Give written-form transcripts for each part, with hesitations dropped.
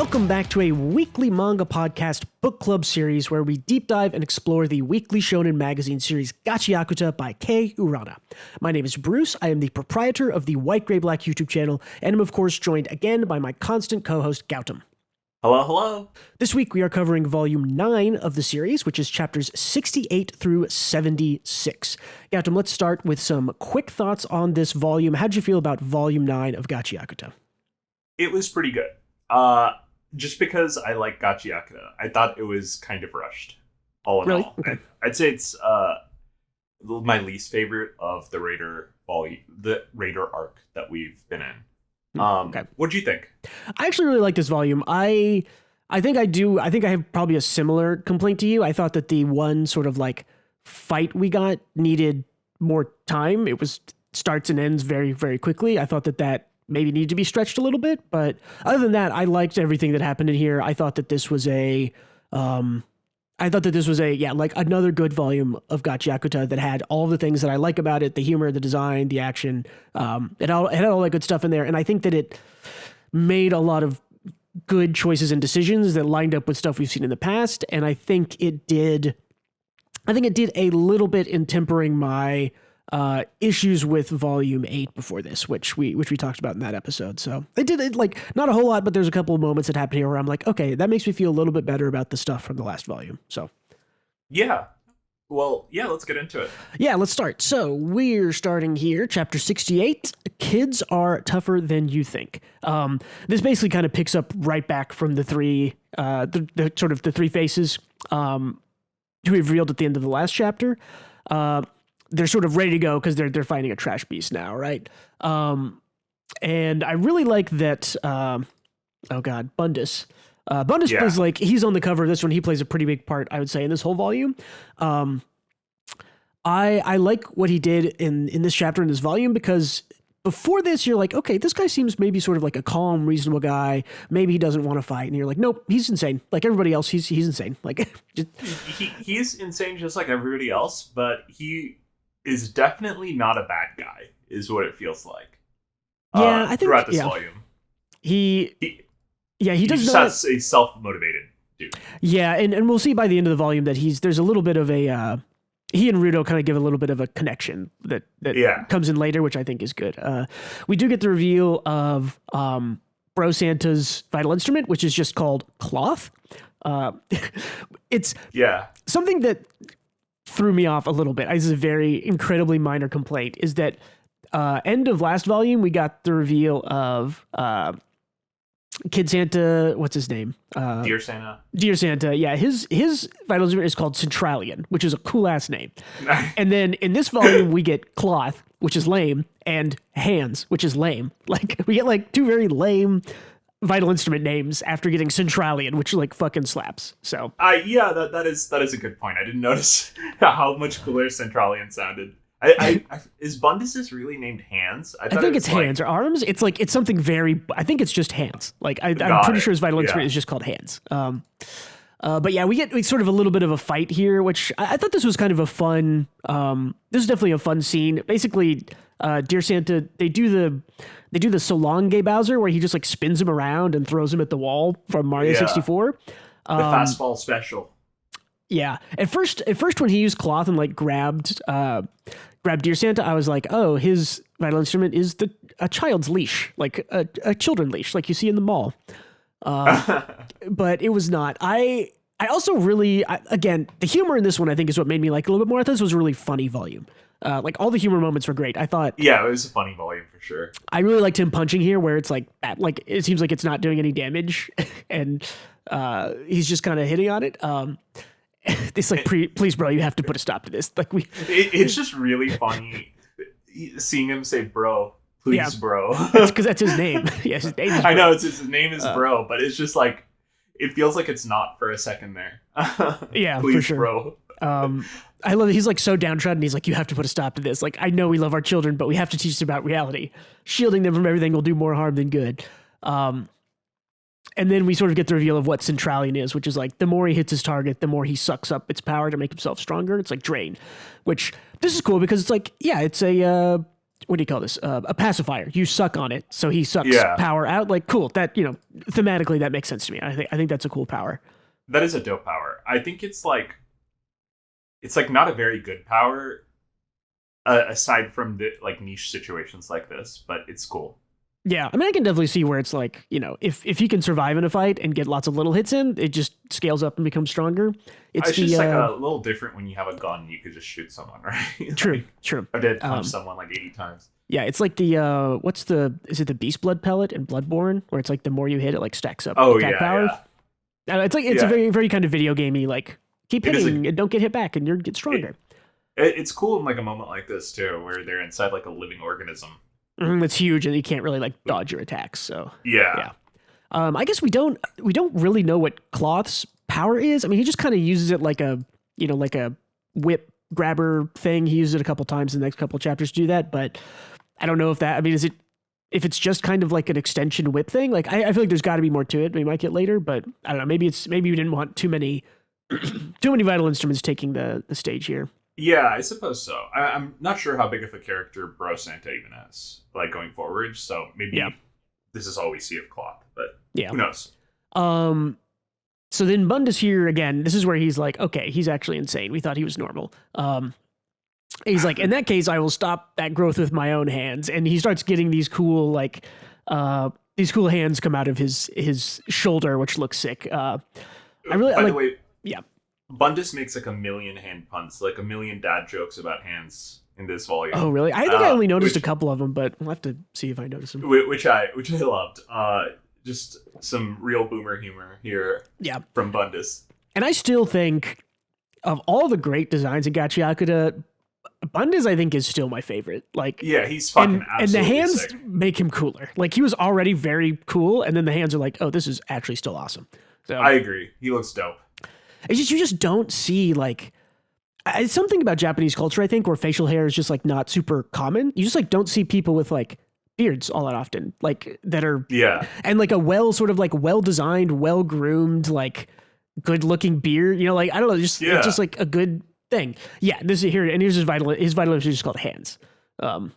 Welcome back to a Weekly Manga Podcast book club series where we deep dive and explore the weekly shonen magazine series GACHIAKUTA by Urana. My name is Bruce. I am the proprietor of the White Gray Black YouTube channel, and am of course joined again by my constant co-host Gautam. Hello, hello. This week we are covering volume 9 of the series, which is chapters 68 through 76. Gautam, let's start with some quick thoughts on this volume. How'd you feel about volume 9 of GACHIAKUTA? It was pretty good. Just because I like GACHIAKUTA, I thought it was kind of rushed. All in all, Okay. I'd say it's my least favorite of the Raider arc that we've been in. Okay. What'd you think? I actually really like this volume. I think I have probably a similar complaint to you. I thought that the one sort of like fight we got needed more time. It was starts and ends very, very quickly. I thought that maybe needed to be stretched a little bit, but other than that, I liked everything that happened in here. I thought that this was like another good volume of GACHIAKUTA that had all the things that I like about it: the humor, the design, the action. It had all that good stuff in there, and I think that it made a lot of good choices and decisions that lined up with stuff we've seen in the past. And I think it did a little bit in tempering my issues with volume 8 before this, which we talked about in that episode. So they did it, like, not a whole lot, but there's a couple of moments that happen here where I'm like, okay, that makes me feel a little bit better about the stuff from the last volume. So yeah. Well, yeah, let's get into it. Yeah, let's start. So we're starting here, chapter 68. Kids are tougher than you think. This basically kind of picks up right back from the three faces who we revealed at the end of the last chapter. They're sort of ready to go because they're fighting a trash beast now, right? And I really like that. Bundus. Bundus plays, like, he's on the cover of this one. He plays a pretty big part, I would say, in this whole volume. I like what he did in this chapter in this volume, because before this you're like, okay, this guy seems maybe sort of like a calm, reasonable guy. Maybe he doesn't want to fight, and you're like, nope, he's insane. Like everybody else, he's insane. Like he's insane just like everybody else, but he is definitely not a bad guy, is what it feels like. Yeah, I think throughout this volume, he does just not has a self-motivated dude. Yeah, and we'll see by the end of the volume that there's a little bit of a he and Rudo kind of give a little bit of a connection that comes in later, which I think is good. We do get the reveal of Bro Santa's vital instrument, which is just called cloth. It's something that threw me off a little bit. This is a very incredibly minor complaint, is that end of last volume, we got the reveal of Kid Santa, what's his name? Dear Santa. Dear Santa, yeah. His vital instrument is called Centralian, which is a cool-ass name. And then in this volume, we get Cloth, which is lame, and Hands, which is lame. Like, we get, like, two very lame vital instrument names after getting Centralian, which, like, fucking slaps. So that is a good point. I didn't notice how much cooler Centralian sounded. Is Bundus really named Hands? I think it's Hands or Arms. It's like, it's something very, I think it's just Hands. Like, I'm pretty sure his vital instrument is just called Hands. But yeah, we get sort of a little bit of a fight here, which I thought this was kind of a fun, this is definitely a fun scene. Basically, Dear Santa, they do the So Long Gay Bowser, where he just, like, spins him around and throws him at the wall from Mario 64. The fastball special. Yeah. At first when he used cloth and, like, grabbed Dear Santa, I was like, oh, his vital instrument is a child's leash, like a children leash, like you see in the mall. But it was not. I also really, again, the humor in this one, I think, is what made me like it a little bit more. I thought this was a really funny volume. Like, all the humor moments were great. I thought, yeah, it was a funny volume for sure. I really liked him punching here, where it's like it seems like it's not doing any damage, and he's just kind of hitting on it. It's like, please, bro, you have to put a stop to this. Like, it's just really funny seeing him say, "Bro, please, bro." It's because that's his name. Yes, his name is Bro. I know his name is Bro, but it's just like, it feels like it's not for a second there. Yeah, please, for sure, bro. I love it. He's, like, so downtrodden. He's like, you have to put a stop to this. Like, I know we love our children, but we have to teach them about reality. Shielding them from everything will do more harm than good. And then we sort of get the reveal of what Centralian is, which is, like, the more he hits his target, the more he sucks up its power to make himself stronger. It's like Drain, which this is cool because it's like, yeah, it's a what do you call this? A pacifier. You suck on it, so he sucks Yeah. power out. Like, cool. That, thematically that makes sense to me. I think that's a cool power. That is a dope power. I think it's like not a very good power, aside from the like niche situations like this, but it's cool. Yeah, I mean, I can definitely see where it's like, if he can survive in a fight and get lots of little hits in, it just scales up and becomes stronger. It's just like a little different when you have a gun. You could just shoot someone, right? True, true. I did punch someone like 80 times. Yeah, it's like the is it the Beast Blood pellet in Bloodborne, where it's like the more you hit, it like stacks up attack power. Yeah. It's a very, very kind of video gamey, like keep hitting and don't get hit back and you get stronger. It's cool in like a moment like this too, where they're inside like a living organism. It's huge and you can't really like dodge your attacks. So yeah. I guess we don't really know what Cloth's power is. I mean, he just kind of uses it like a whip grabber thing. He uses it a couple times in the next couple of chapters to do that, but I don't know if it's just kind of like an extension whip thing. Like I feel like there's got to be more to it. We might get later, but I don't know. Maybe we didn't want too many vital instruments taking the stage here. Yeah, I suppose so. I'm not sure how big of a character Bro Santa even is, like going forward. So maybe this is all we see of Cloth, but who knows? So then Bundus here again. This is where he's like, okay, he's actually insane. We thought he was normal. He's like, in that case, I will stop that growth with my own hands. And he starts getting these cool hands come out of his shoulder, which looks sick. By the way, Bundus makes like a million hand puns, like a million dad jokes about hands in this volume. Oh, really? I think I only noticed a couple of them, but we'll have to see if I notice them. Which I loved. Just some real boomer humor here. Yeah. From Bundus. And I still think of all the great designs in GACHIAKUTA, Bundus I think is still my favorite. Like, yeah, he's fucking absolutely and the hands sick. Make him cooler. Like he was already very cool, and then the hands are like, oh, this is actually still awesome. So I agree. He looks dope. It's just you just don't see like it's something about Japanese culture, I think, where facial hair is just like not super common. You just like don't see people with like beards all that often, like that are and like a well designed, well groomed, like good looking beard. Like I don't know, it's just like a good thing. Yeah, this is here, and here's his vital is just called hands. Oh,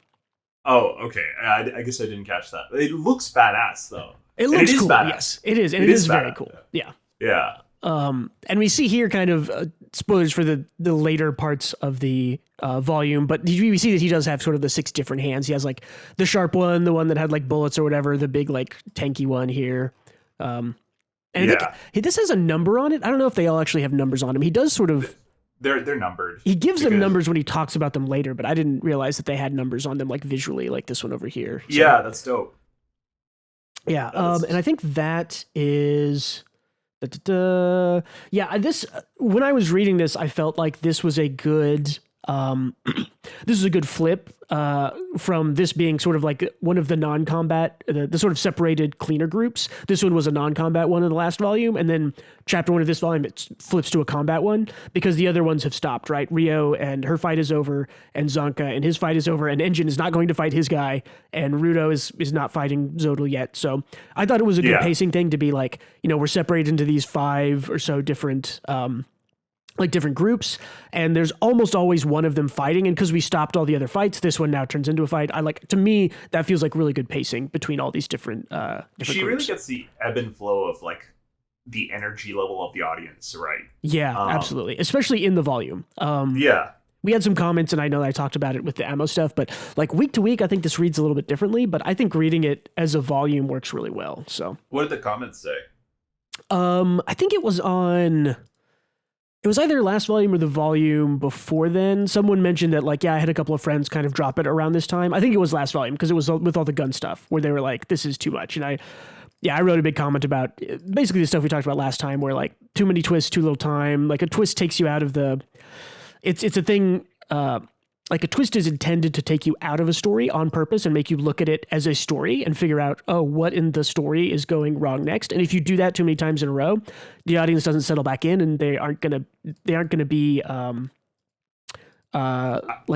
okay. I guess I didn't catch that. It looks badass though. It looks cool. Badass. Yes, it is, and it is very cool. Yeah. Yeah. And we see here kind of spoilers for the later parts of the volume, but we see that he does have sort of the 6 different hands. He has like the sharp one, the one that had like bullets or whatever, the big like tanky one here. And I think this has a number on it. I don't know if they all actually have numbers on them. He does sort of. They're numbered. He gives them numbers when he talks about them later, but I didn't realize that they had numbers on them like visually, like this one over here. So, yeah, that's dope. Yeah, and I think that is. Yeah, this when I was reading this, I felt like this was a good flip from this being sort of like one of the non-combat, the sort of separated cleaner groups. This one was a non-combat one in the last volume, and then chapter 1 of this volume it flips to a combat one because the other ones have stopped. Right, Rio and her fight is over, and Zonka and his fight is over, and Engine is not going to fight his guy, and Rudo is not fighting Zodal yet. So I thought it was a good pacing thing to be like, we're separated into these 5 or so different different groups, and there's almost always one of them fighting, and because we stopped all the other fights, this one now turns into a fight. To me, that feels like really good pacing between all these different she groups. Really gets the ebb and flow of like the energy level of the audience, right? Yeah, absolutely, especially in the volume. We had some comments, and I know that I talked about it with the ammo stuff, but like week to week, I think this reads a little bit differently, but I think reading it as a volume works really well. So what did the comments say? I think it was either last volume or the volume before then. Someone mentioned that, like, I had a couple of friends kind of drop it around this time. I think it was last volume because it was with all the gun stuff where they were like, this is too much. And I wrote a big comment about basically the stuff we talked about last time where, like, too many twists, too little time. Like, a twist takes you out of the... It's a thing... like a twist is intended to take you out of a story on purpose and make you look at it as a story and figure out, oh, what in the story is going wrong next. And if you do that too many times in a row, the audience doesn't settle back in, and they aren't gonna be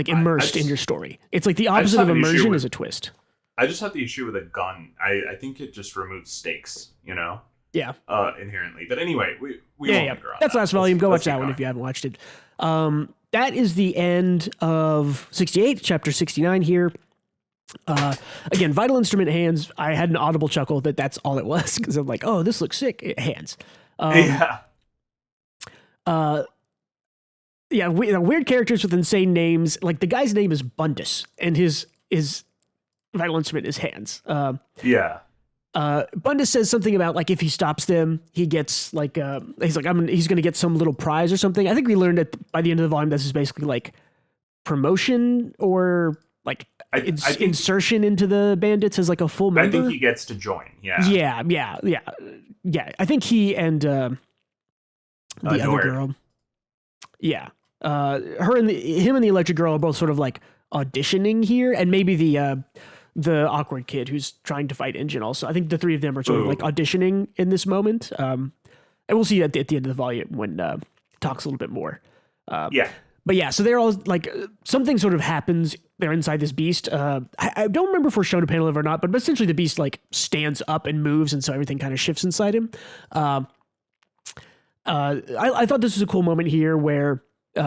immersed in your story. It's like the opposite of immersion is a twist. I just have the issue with a gun. I think it just removes stakes, Yeah. Inherently. But anyway, we won't linger on that's that. last volume. Go watch that one if you haven't watched it. That is the end of 68, chapter 69 here. Again, Vital Instrument hands. I had an audible chuckle that's all it was because I'm like, oh, this looks sick. Hands. Yeah. Yeah, weird characters with insane names. Like the guy's name is Bundus, and his Vital Instrument is hands. Yeah. Bundus says something about like if he stops them, he gets like he's going to get some little prize or something. I think we learned that by the end of the volume, this is basically like promotion or like I think, insertion into the bandits as like a full member. I think he gets to join. Yeah. Yeah. I think he and the other Nord. girl. Yeah. Him and the electric girl are both sort of like auditioning here, and maybe the awkward kid who's trying to fight Engine also. I think the three of them are sort of like auditioning in this moment. And we'll see at the end of the volume when it talks a little bit more. Yeah. But yeah, so they're all like something sort of happens. They're inside this beast. I don't remember if we're shown a panel of it or not, but essentially the beast like stands up and moves, and so everything kind of shifts inside him. I thought this was a cool moment here where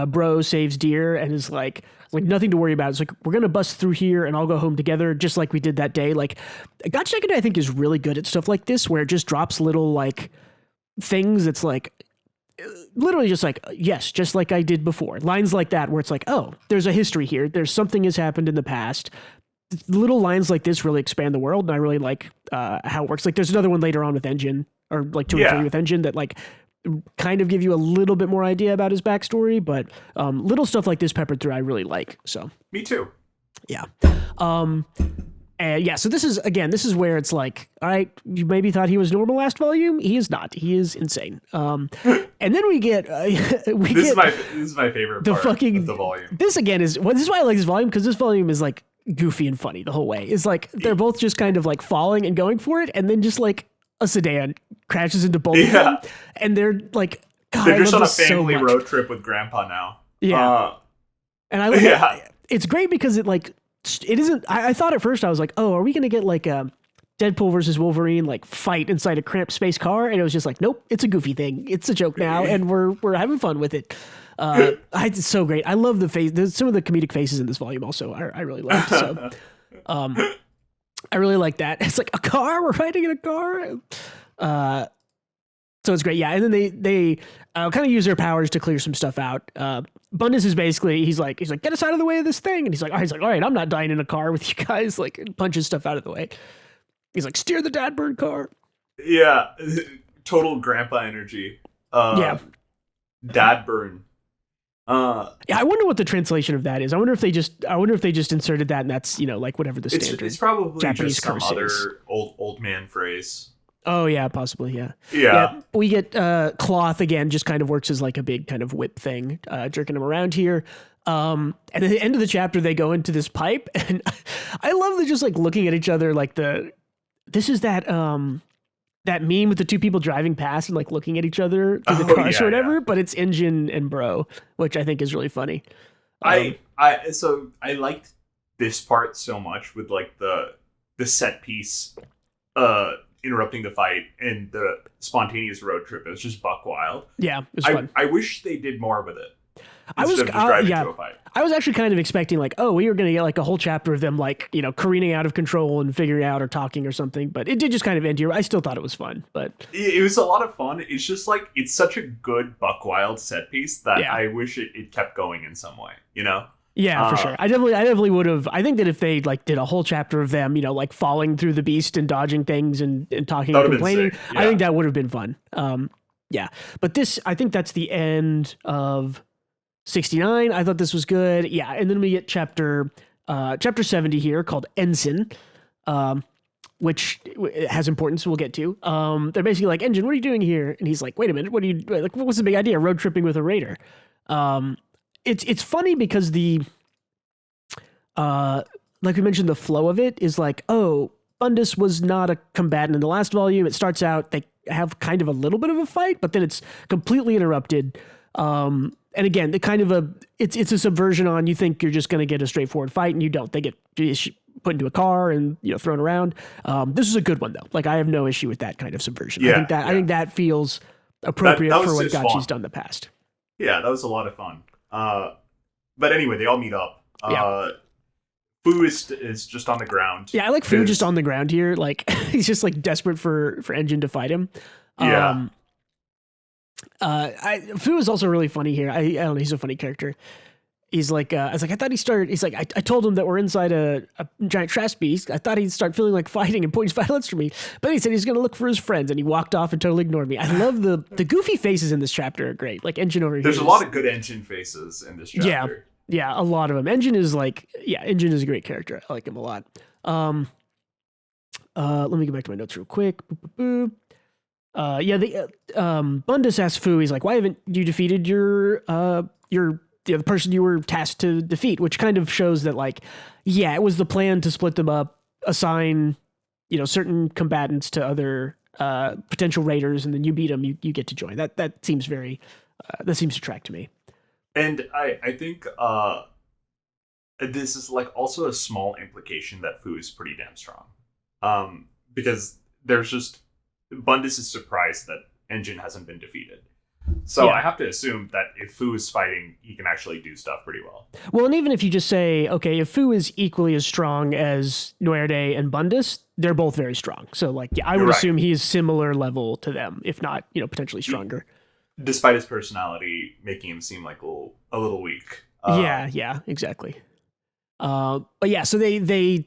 Bro saves Deer and is like nothing to worry about. It's like, we're going to bust through here and I'll go home together just like we did that day. Like GACHIAKUTA, I think, is really good at stuff like this where it just drops little like things. It's like literally just like, yes, just like I did before. Lines like that where it's like, oh, there's a history here. There's something has happened in the past. Little lines like this really expand the world, and I really like how it works. Like there's another one later on with Engine, or like 2 or 3 with Engine, that like kind of give you a little bit more idea about his backstory, but little stuff like this peppered through I really like. So me too. Yeah. And yeah, so this is where it's like, all right, you maybe thought he was normal last volume. He is not. He is insane. And then we get this is my favorite part of the volume. This again is this is why I like this volume, because this volume is like goofy and funny the whole way. It's like they're both just kind of like falling and going for it, and then just like a sedan crashes into both of them, and they're like, God, they're just on a family road trip with Grandpa now. Yeah, and I like it. It's great because it like it isn't. I thought at first I was like, oh, are we gonna get like a Deadpool versus Wolverine like fight inside a cramped space car? And it was just like, nope, it's a goofy thing. It's a joke now, and we're having fun with it. It's so great. I love the face. There's some of the comedic faces in this volume also. I really liked. So, I really like that. It's like a car. We're riding in a car. So it's great. Yeah. And then they kind of use their powers to clear some stuff out. Bundus is basically, he's like, get us out of the way of this thing. And he's like, all right, I'm not dying in a car with you guys. Like, punches stuff out of the way. He's like, steer the dad bird car. Yeah. Total grandpa energy. Dad burn. Yeah, I wonder what the translation of that is. I wonder if they just inserted that, and that's, like whatever the standard. It's probably Japanese just some curse other is. old man phrase. Oh yeah, possibly. Yeah. We get Cloth again, just kind of works as like a big kind of whip thing, jerking him around here. And at the end of the chapter, they go into this pipe, and I love the just like looking at each other like this is that meme with the two people driving past and like looking at each other through the cars or whatever, but it's Engine and Bro, which I think is really funny. I liked this part so much with like the set piece interrupting the fight and the spontaneous road trip. It was just buck wild. Yeah, it was fun. I wish they did more with it. I was actually kind of expecting like, oh, we were going to get like a whole chapter of them like, careening out of control and figuring out or talking or something, but it did just kind of end here. I still thought it was fun, but it was a lot of fun. It's just like, it's such a good buck wild set piece that I wish it kept going in some way, Yeah, for sure. I definitely would have. I think that if they like did a whole chapter of them, like falling through the beast and dodging things and talking and complaining, I think that would have been fun. Yeah, but I think that's the end of 69. I thought this was good. Yeah, and then we get chapter 70 here called Ensign, which has importance. We'll get to. They're basically like, Engine, what are you doing here? And he's like, wait a minute, what are you like? What's the big idea? Road tripping with a raider. It's funny because like we mentioned, the flow of it is like, oh, Bundus was not a combatant in the last volume. It starts out, they have kind of a little bit of a fight, but then it's completely interrupted. And again, it's a subversion on, you think you're just going to get a straightforward fight, and you don't. They get put into a car and thrown around. This is a good one though. Like, I have no issue with that kind of subversion. I think that feels appropriate for what Gachi's done in the past. Yeah, that was a lot of fun. But anyway, they all meet up. Fu is just on the ground. Yeah, I like Fu just on the ground here. Like he's just like desperate for Engine to fight him. Yeah. Fu is also really funny here. I don't know, he's a funny character. He's like, I was like, I thought he started. He's like, I told him that we're inside a giant trash beast. I thought he'd start feeling like fighting and pointing violence for me. But he said he's going to look for his friends, and he walked off and totally ignored me. I love the goofy faces in this chapter are great. Like Engine over here. There's a lot of good Engine faces in this chapter. Yeah, a lot of them. Engine is Engine is a great character. I like him a lot. Let me get back to my notes real quick. Bundus asks Fu, he's like, why haven't you defeated the person you were tasked to defeat? Which kind of shows that, like, yeah, it was the plan to split them up, assign, certain combatants to other potential raiders, and then you beat them, you get to join. That seems that seems to track to me. And I think this is like also a small implication that Fu is pretty damn strong. Because there's just Bundus is surprised that Engine hasn't been defeated. So I have to assume that if Fu is fighting, he can actually do stuff pretty well. Well, and even if you just say, okay, if Fu is equally as strong as Nuerde and Bundus, they're both very strong. So, like, yeah, I would assume he is similar level to them, if not, potentially stronger. Despite his personality making him seem like a little weak. Yeah, exactly. But yeah, so they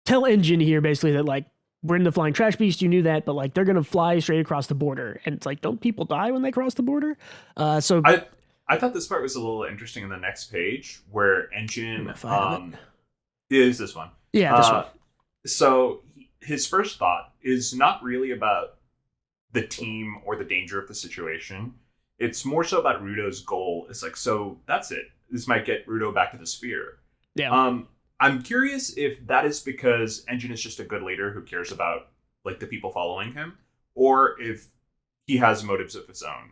tell Engine here basically that, like, we're in the flying trash beast, you knew that, but like they're gonna fly straight across the border, and it's like, don't people die when they cross the border? So I thought this part was a little interesting in the next page where Engine is this one. Yeah, this one. So his first thought is not really about the team or the danger of the situation. It's more so about Rudo's goal. It's like, so that's it. This might get Rudo back to the sphere. Yeah. I'm curious if that is because Engine is just a good leader who cares about like the people following him, or if he has motives of his own.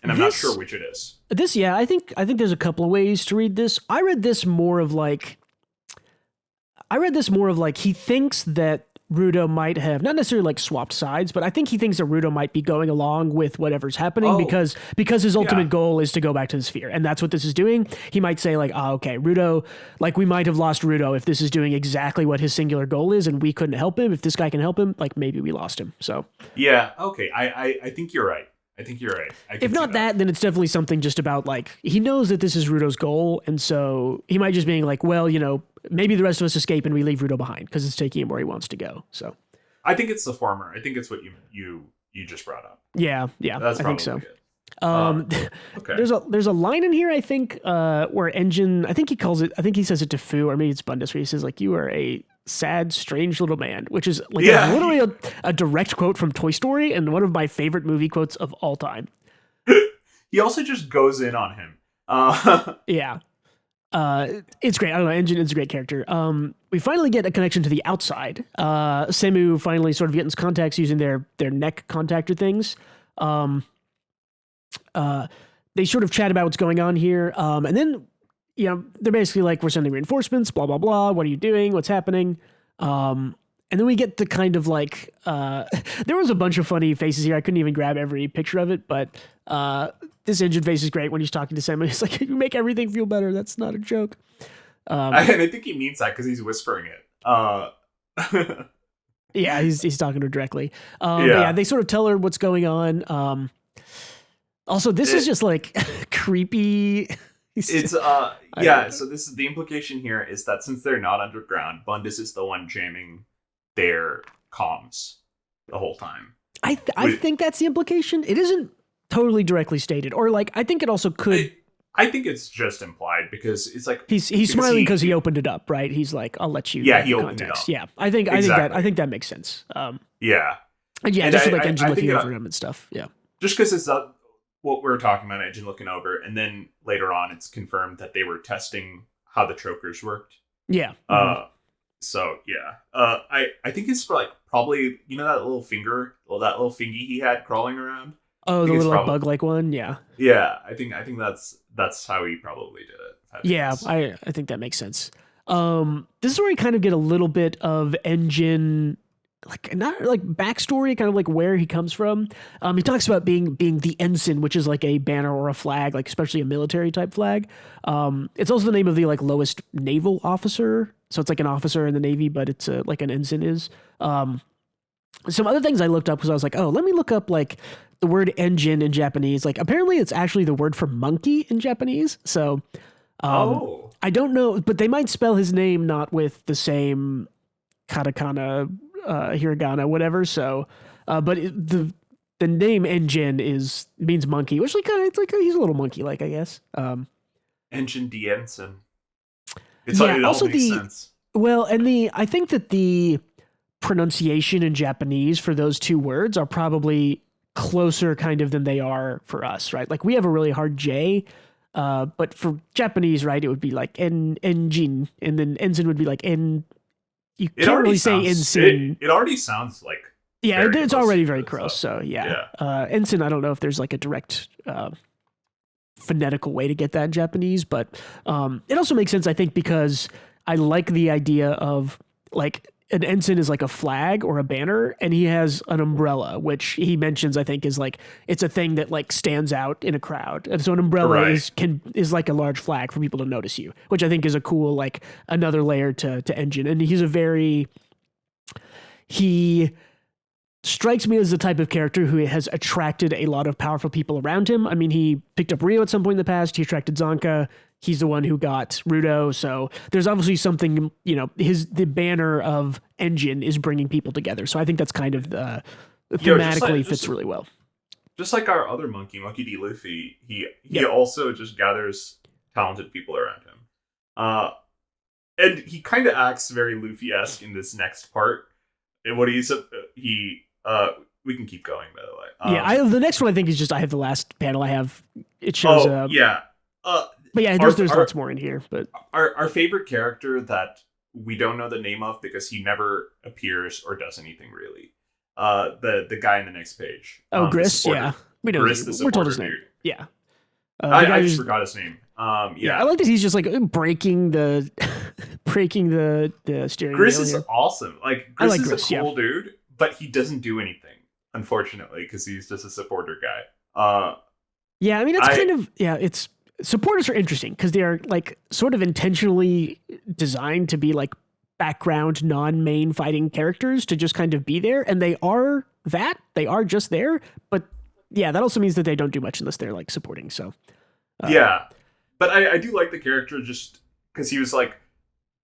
And I'm not sure which it is. I think there's a couple of ways to read this. I read this more of like he thinks that Rudo might have not necessarily like swapped sides, but I think he thinks that Rudo might be going along with whatever's happening because his ultimate goal is to go back to the sphere, and that's what this is doing. He might say like, okay, Rudo, like we might have lost Rudo if this is doing exactly what his singular goal is, and we couldn't help him. If this guy can help him, like maybe we lost him. So yeah, okay, I think you're right. If not that, then it's definitely something just about like he knows that this is Rudo's goal, and so he might just being like, well, maybe the rest of us escape and we leave Rudo behind because it's taking him where he wants to go. So I think it's the former. I think it's what you just brought up. Yeah, that's I think so. Good. Okay. There's a line in here I think where Engine, I think he says it to Fu, or maybe it's Bundus, where he says like, you are a sad, strange little man, which is like literally a direct quote from Toy Story and one of my favorite movie quotes of all time. He also just goes in on him. Yeah. It's great. I don't know. Engine is a great character. We finally get a connection to the outside. Semu finally sort of gets contacts using their neck contactor things. They sort of chat about what's going on here. And then, they're basically like, we're sending reinforcements, blah, blah, blah. What are you doing? What's happening? And then we get the kind of like, there was a bunch of funny faces here. I couldn't even grab every picture of it, but this Engine face is great when he's talking to Sam. He's like, you make everything feel better. That's not a joke. And I think he means that because he's whispering it. Yeah, he's talking to her directly. But yeah, they sort of tell her what's going on. Also, this is just like creepy. So this is the implication here is that since they're not underground, Bundus is the one jamming their comms the whole time. I think that's the implication. It isn't totally directly stated, or like I think it also could. I think it's just implied because it's like he's smiling because he opened it up, right? He's like, I'll let you. Yeah, he opened it up. Yeah, I think that makes sense. Yeah, just with like Engine looking over him and stuff. Yeah, just because it's what we were talking about, Engine looking over, and then later on, it's confirmed that they were testing how the chokers worked. Yeah. So yeah, I think it's like probably that little finger, that little fingy he had crawling around. Oh, the little bug-like one, yeah. Yeah, I think that's how he probably did it. Yeah, I think that makes sense. This is where we kind of get a little bit of Engine like not like backstory, kind of like where he comes from. He talks about being the ensign, which is like a banner or a flag, like especially a military type flag. It's also the name of the like lowest naval officer, so it's like an officer in the Navy, but it's like an ensign is. Some other things I looked up because I was like, oh, let me look up like the word engine in Japanese. Like apparently it's actually the word for monkey in Japanese. So I don't know, but they might spell his name not with the same katakana, hiragana, whatever. So, but the name engine means monkey, which like it's like he's a little monkey like, I guess. Engine de ensign. It also makes sense. Well, and I think that the pronunciation in Japanese for those two words are probably closer kind of than they are for us, right? Like we have a really hard J, but for Japanese, right, it would be like engine, and then ensign would be like en. You can't really say ensign. It already sounds like it's already very close. So yeah. Ensign. I don't know if there's like a direct phonetical way to get that in Japanese, but it also makes sense, I think, because I like the idea of like an ensign is like a flag or a banner, and he has an umbrella, which he mentions, I think, is like it's a thing that like stands out in a crowd. And so an umbrella is like a large flag for people to notice you, which I think is a cool like another layer to engine. And he strikes me as the type of character who has attracted a lot of powerful people around him. I mean, he picked up Rio at some point in the past. He attracted Zonka. He's the one who got Rudo. So there's obviously something, the banner of engine is bringing people together. So I think that's kind of thematically fits really well. Just like our other monkey D. Luffy, he also just gathers talented people around him. And he kind of acts very Luffy-esque in this next part. And what we can keep going, by the way. The next one I think is just I have the last panel I have. It shows. But yeah, there's lots more in here. But our favorite character that we don't know the name of because he never appears or does anything really. The guy in the next page. Gris. Yeah, we know. We're told his name. Dude. Yeah. I just forgot his name. I like that he's just like breaking the steering Gris wheel is here. Awesome. Like Gris is a cool dude, but he doesn't do anything, unfortunately, because he's just a supporter guy. I mean, it's supporters are interesting because they are like sort of intentionally designed to be like background, non-main fighting characters to just kind of be there, and they are just there. But that also means that they don't do much unless they're like supporting. So but I do like the character just because he was like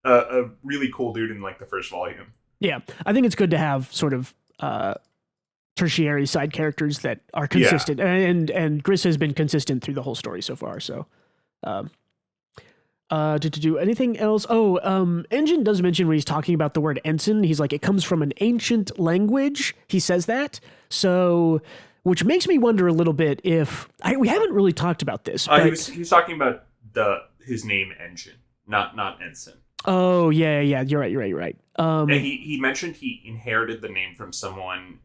a really cool dude in like the first volume. Yeah, I think it's good to have sort of tertiary side characters that are consistent, and Gris has been consistent through the whole story so far. So, to do anything else? Engine does mention when he's talking about the word ensign, he's like, it comes from an ancient language. He says that, so which makes me wonder a little bit if we haven't really talked about this. But he was talking about his name Engine, not ensign. Oh yeah, you're right. And he mentioned he inherited the name from someone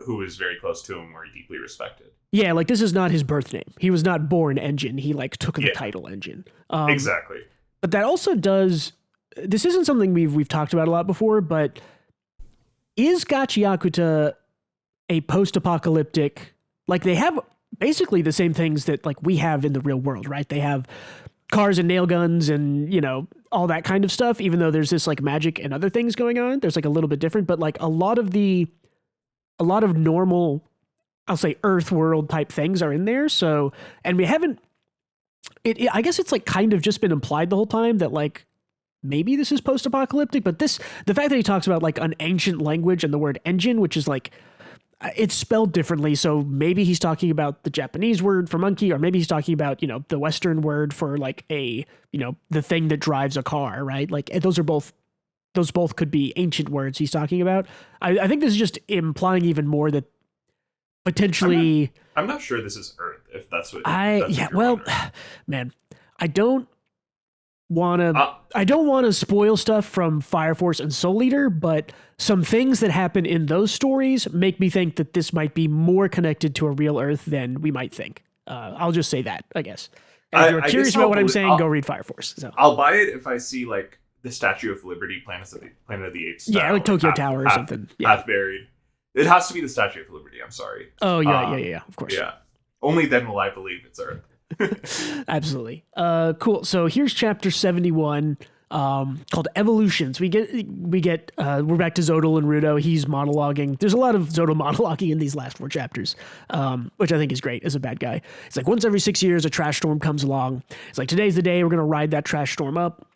who was very close to him, or he deeply respected. Yeah, like this is not his birth name. He was not born Engine. He like took the title Engine. Exactly. But that also does. This isn't something we've talked about a lot before, but is GACHIAKUTA a post-apocalyptic? Like they have basically the same things that like we have in the real world, right? They have cars and nail guns and all that kind of stuff. Even though there's this like magic and other things going on, there's like a little bit different. But like a lot of normal, I'll say Earth world type things are in there. So, and we haven't, I guess it's like kind of just been implied the whole time that like, maybe this is post-apocalyptic, but the fact that he talks about like an ancient language and the word engine, which is like, it's spelled differently. So maybe he's talking about the Japanese word for monkey, or maybe he's talking about, the Western word for like the thing that drives a car, right? Like those both could be ancient words he's talking about. I think this is just implying even more that potentially. I'm not sure this is Earth, if that's what. Man, I don't want to spoil stuff from Fire Force and Soul Eater, but some things that happen in those stories make me think that this might be more connected to a real Earth than we might think. I'll just say that, I guess. If you're curious about what I'm saying, go read Fire Force. So. I'll buy it if I see like the Statue of Liberty, Planet of the Apes. Yeah, like Tokyo Tower or something. Yeah. Half buried. It has to be the Statue of Liberty. I'm sorry. Oh, yeah, of course. Yeah. Only then will I believe it's Earth. Absolutely. Cool. So here's chapter 71, called Evolutions. We're back to Zodal and Rudo. He's monologuing. There's a lot of Zodal monologuing in these last 4 chapters, which I think is great as a bad guy. It's like once every 6 years, a trash storm comes along. It's like, today's the day we're going to ride that trash storm up.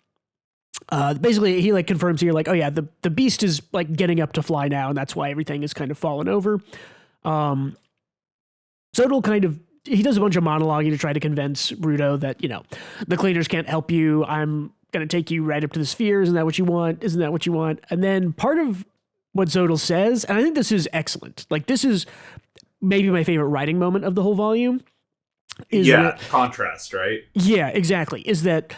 Basically he like confirms here, like, oh yeah, the beast is like getting up to fly now. And that's why everything is kind of fallen over. Zodal he does a bunch of monologuing to try to convince Rudo that, the cleaners can't help you. I'm going to take you right up to the sphere. Isn't that what you want? Isn't that what you want? And then part of what Zodal says, and I think this is excellent. Like, this is maybe my favorite writing moment of the whole volume. Contrast, right? Yeah, exactly. Is that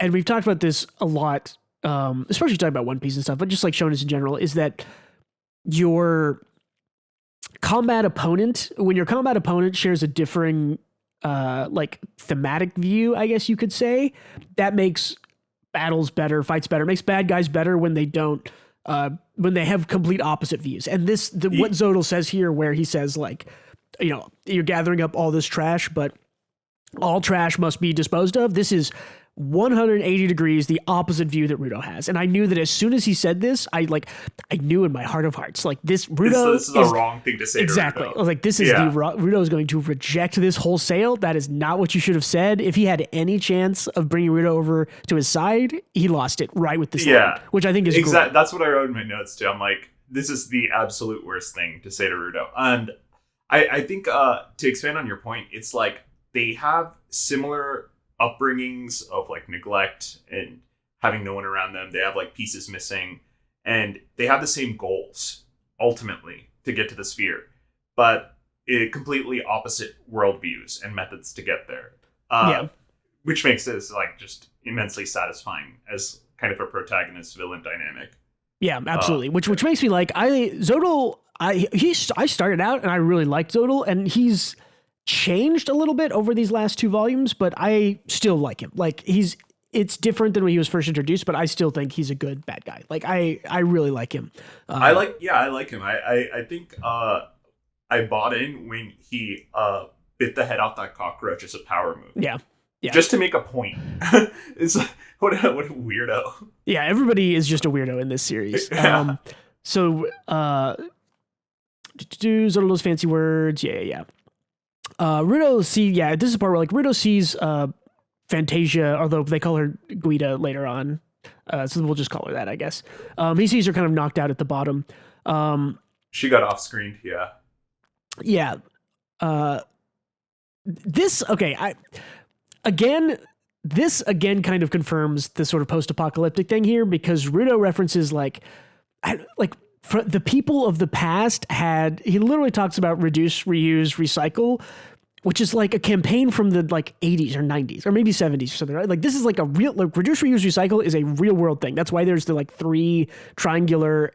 and we've talked about this a lot, especially talking about One Piece and stuff, but just like Shonen in general, is that your combat opponent shares a differing like thematic view, I guess you could say, that makes battles better, fights better, makes bad guys better when they don't when they have complete opposite views. And what Zodal says here, where he says, like, you're gathering up all this trash, but all trash must be disposed of. This is 180 degrees the opposite view that Rudo has. And I knew that as soon as he said this, I knew in my heart of hearts, like, this is the wrong thing to say. Exactly. To Rudo. I was like, Rudo is going to reject this wholesale. That is not what you should have said. If he had any chance of bringing Rudo over to his side, he lost it right with this line, which I think is great. That's what I wrote in my notes too. I'm like, this is the absolute worst thing to say to Rudo. And I think to expand on your point, it's like they have similar upbringings of like neglect and having no one around them. They have like pieces missing, and they have the same goals ultimately to get to the sphere, but completely opposite worldviews and methods to get there. Which makes this like just immensely satisfying as kind of a protagonist villain dynamic. Yeah, absolutely. Which makes me like Zodal. I started out and I really liked Zodal, and he's changed a little bit over these last 2 volumes, but I still like him. Like, it's different than when he was first introduced, but I still think he's a good bad guy. Like, I really like him. I like him. I think I bought in when he bit the head off that cockroach as a power move. Yeah. Just to make a point. It's what a weirdo. Yeah, everybody is just a weirdo in this series. So Zodal those fancy words. Yeah. Rudo this is the part where like Rudo sees Fantasia, although they call her Guida later on, so we'll just call her that, I guess. He sees her kind of knocked out at the bottom. She got off screen. Yeah. This again kind of confirms the sort of post-apocalyptic thing here, because Rudo references for the people of the past he literally talks about reduce, reuse, recycle, which is like a campaign from the like 80s or 90s or maybe 70s or something, right? Like, this is like a real, like, reduce, reuse, recycle is a real world thing. That's why there's the like 3 triangular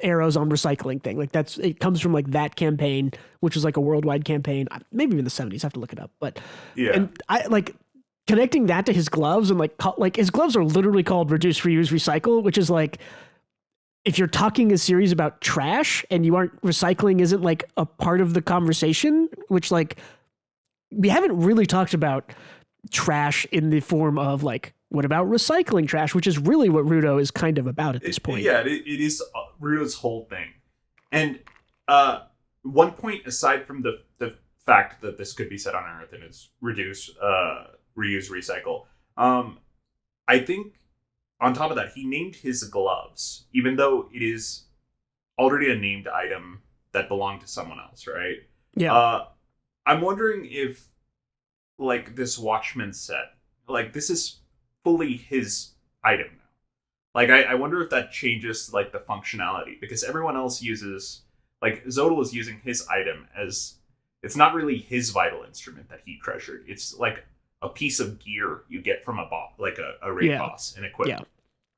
arrows on recycling thing. Like, it comes from like that campaign, which was like a worldwide campaign, maybe in the 70s. I have to look it up, but yeah. And I like connecting that to his gloves, and like his gloves are literally called reduce, reuse, recycle, which is like, if you're talking a series about trash and you aren't recycling isn't like a part of the conversation, which like we haven't really talked about trash in the form of like, what about recycling trash, which is really what Rudo is kind of about at this point. Yeah, it is Rudo's whole thing. And one point aside from the fact that this could be set on Earth and it's reduce, reuse, recycle. I think on top of that, he named his gloves, even though it is already a named item that belonged to someone else, right? Yeah. I'm wondering if, like, this Watchman set, like, this is fully his item now. Like, I wonder if that changes, like, the functionality, because everyone else uses, like, Zodal is using his item as, it's not really his vital instrument that he treasured. It's, like, a piece of gear you get from a raid boss and equipment. Yeah.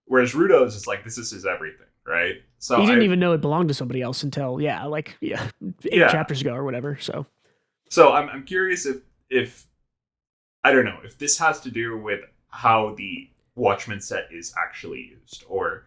Whereas Rudo's is like, this is his everything, right? So he didn't even know it belonged to somebody else until 8 chapters ago or whatever. So I'm curious if I don't know if this has to do with how the Watchmen set is actually used, or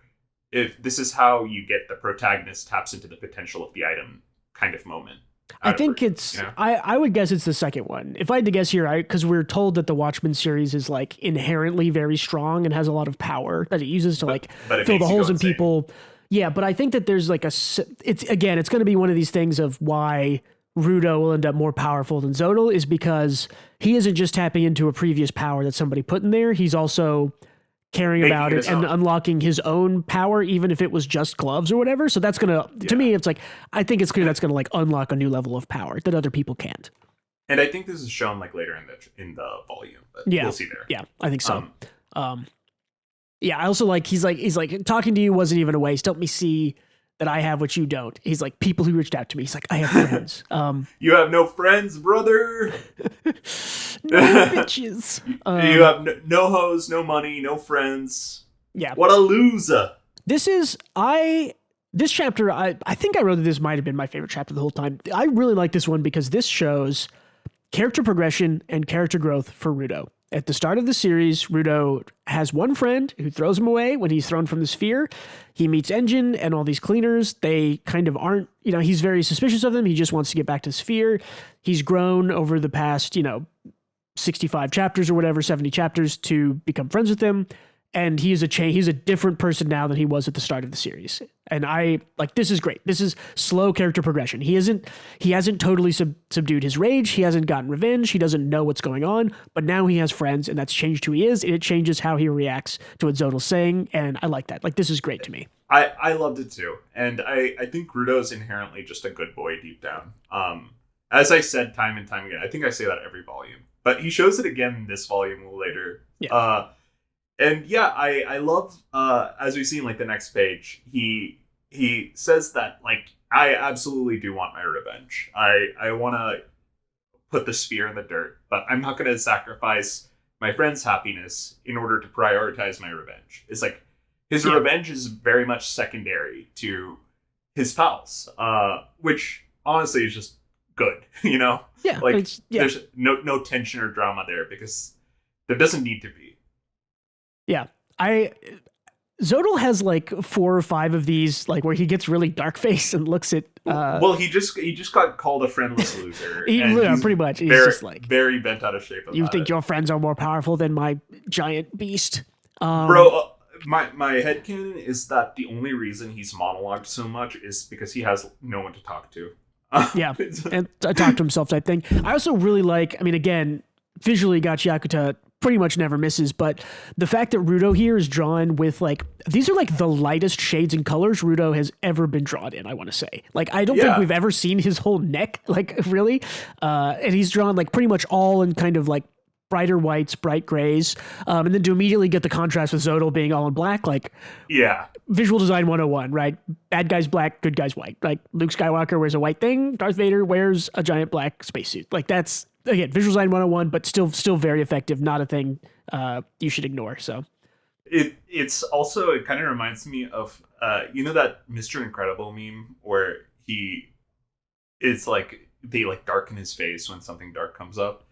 if this is how you get the protagonist taps into the potential of the item kind of moment. I think it's, I would guess it's the second one. If I had to guess here, because we're told that the Watchmen series is like inherently very strong and has a lot of power that it uses to fill the holes in people. Yeah, but I think that there's like it's going to be one of these things of why Rudo will end up more powerful than Zodal is because he isn't just tapping into a previous power that somebody put in there. He's also caring about it and unlocking his own power, even if it was just gloves or whatever. So that's to me, it's like, I think it's clear that's going to like unlock a new level of power that other people can't. And I think this is shown like later in the volume, but we'll see there. Yeah, I think so. Yeah, I also like, he's like, talking to you wasn't even a waste. Help me see that I have what you don't. He's like, people who reached out to me. He's like, I have friends. You have no friends, brother. No bitches. You have no hoes, no money, no friends. Yeah. What a loser. This chapter, I think I wrote that this might have been my favorite chapter the whole time. I really like this one because this shows character progression and character growth for Rudo. At the start of the series, Rudo has one friend who throws him away when he's thrown from the sphere. He meets Engine and all these cleaners. They kind of aren't, he's very suspicious of them. He just wants to get back to the sphere. He's grown over the past, 65 chapters or whatever, 70 chapters to become friends with them. And he's a different person now than he was at the start of the series. And this is great. This is slow character progression. He hasn't totally subdued his rage. He hasn't gotten revenge. He doesn't know what's going on, but now he has friends and that's changed who he is. And it changes how he reacts to what Zodal's saying. And I like that. Like, this is great to me. I loved it too. And I think Rudo is inherently just a good boy deep down. As I said time and time again, I think I say that every volume, but he shows it again in this volume a little later. Yeah. And yeah, I love, as we see in like the next page, he says that like, I absolutely do want my revenge. I want to put the sphere in the dirt, but I'm not going to sacrifice my friend's happiness in order to prioritize my revenge. It's like his revenge is very much secondary to his pals, which honestly is just good, Yeah. Like there's no tension or drama there because there doesn't need to be. Yeah, Zodal has like 4 or 5 of these, like where he gets really dark face and looks at. Well, he just got called a friendless loser. Pretty much. He's just like very bent out of shape. You think your friends are more powerful than my giant beast, bro? My headcanon is that the only reason he's monologued so much is because he has no one to talk to. Yeah, and talk to himself type thing. I also really like. I mean, again, visually, GACHIAKUTA pretty much never misses, but the fact that Rudo here is drawn with like, these are like the lightest shades and colors Rudo has ever been drawn in, I want to say. Like, I don't think we've ever seen his whole neck, like really. And he's drawn like pretty much all in kind of like brighter whites, bright grays. And then to immediately get the contrast with Zodal being all in black, like visual design 101, right? Bad guy's black, good guy's white. Like Luke Skywalker wears a white thing, Darth Vader wears a giant black spacesuit. Like that's, again, visual design 101, but still very effective. Not a thing you should ignore. So it's also, it kind of reminds me of that Mr. Incredible meme where it's like they like darken his face when something dark comes up.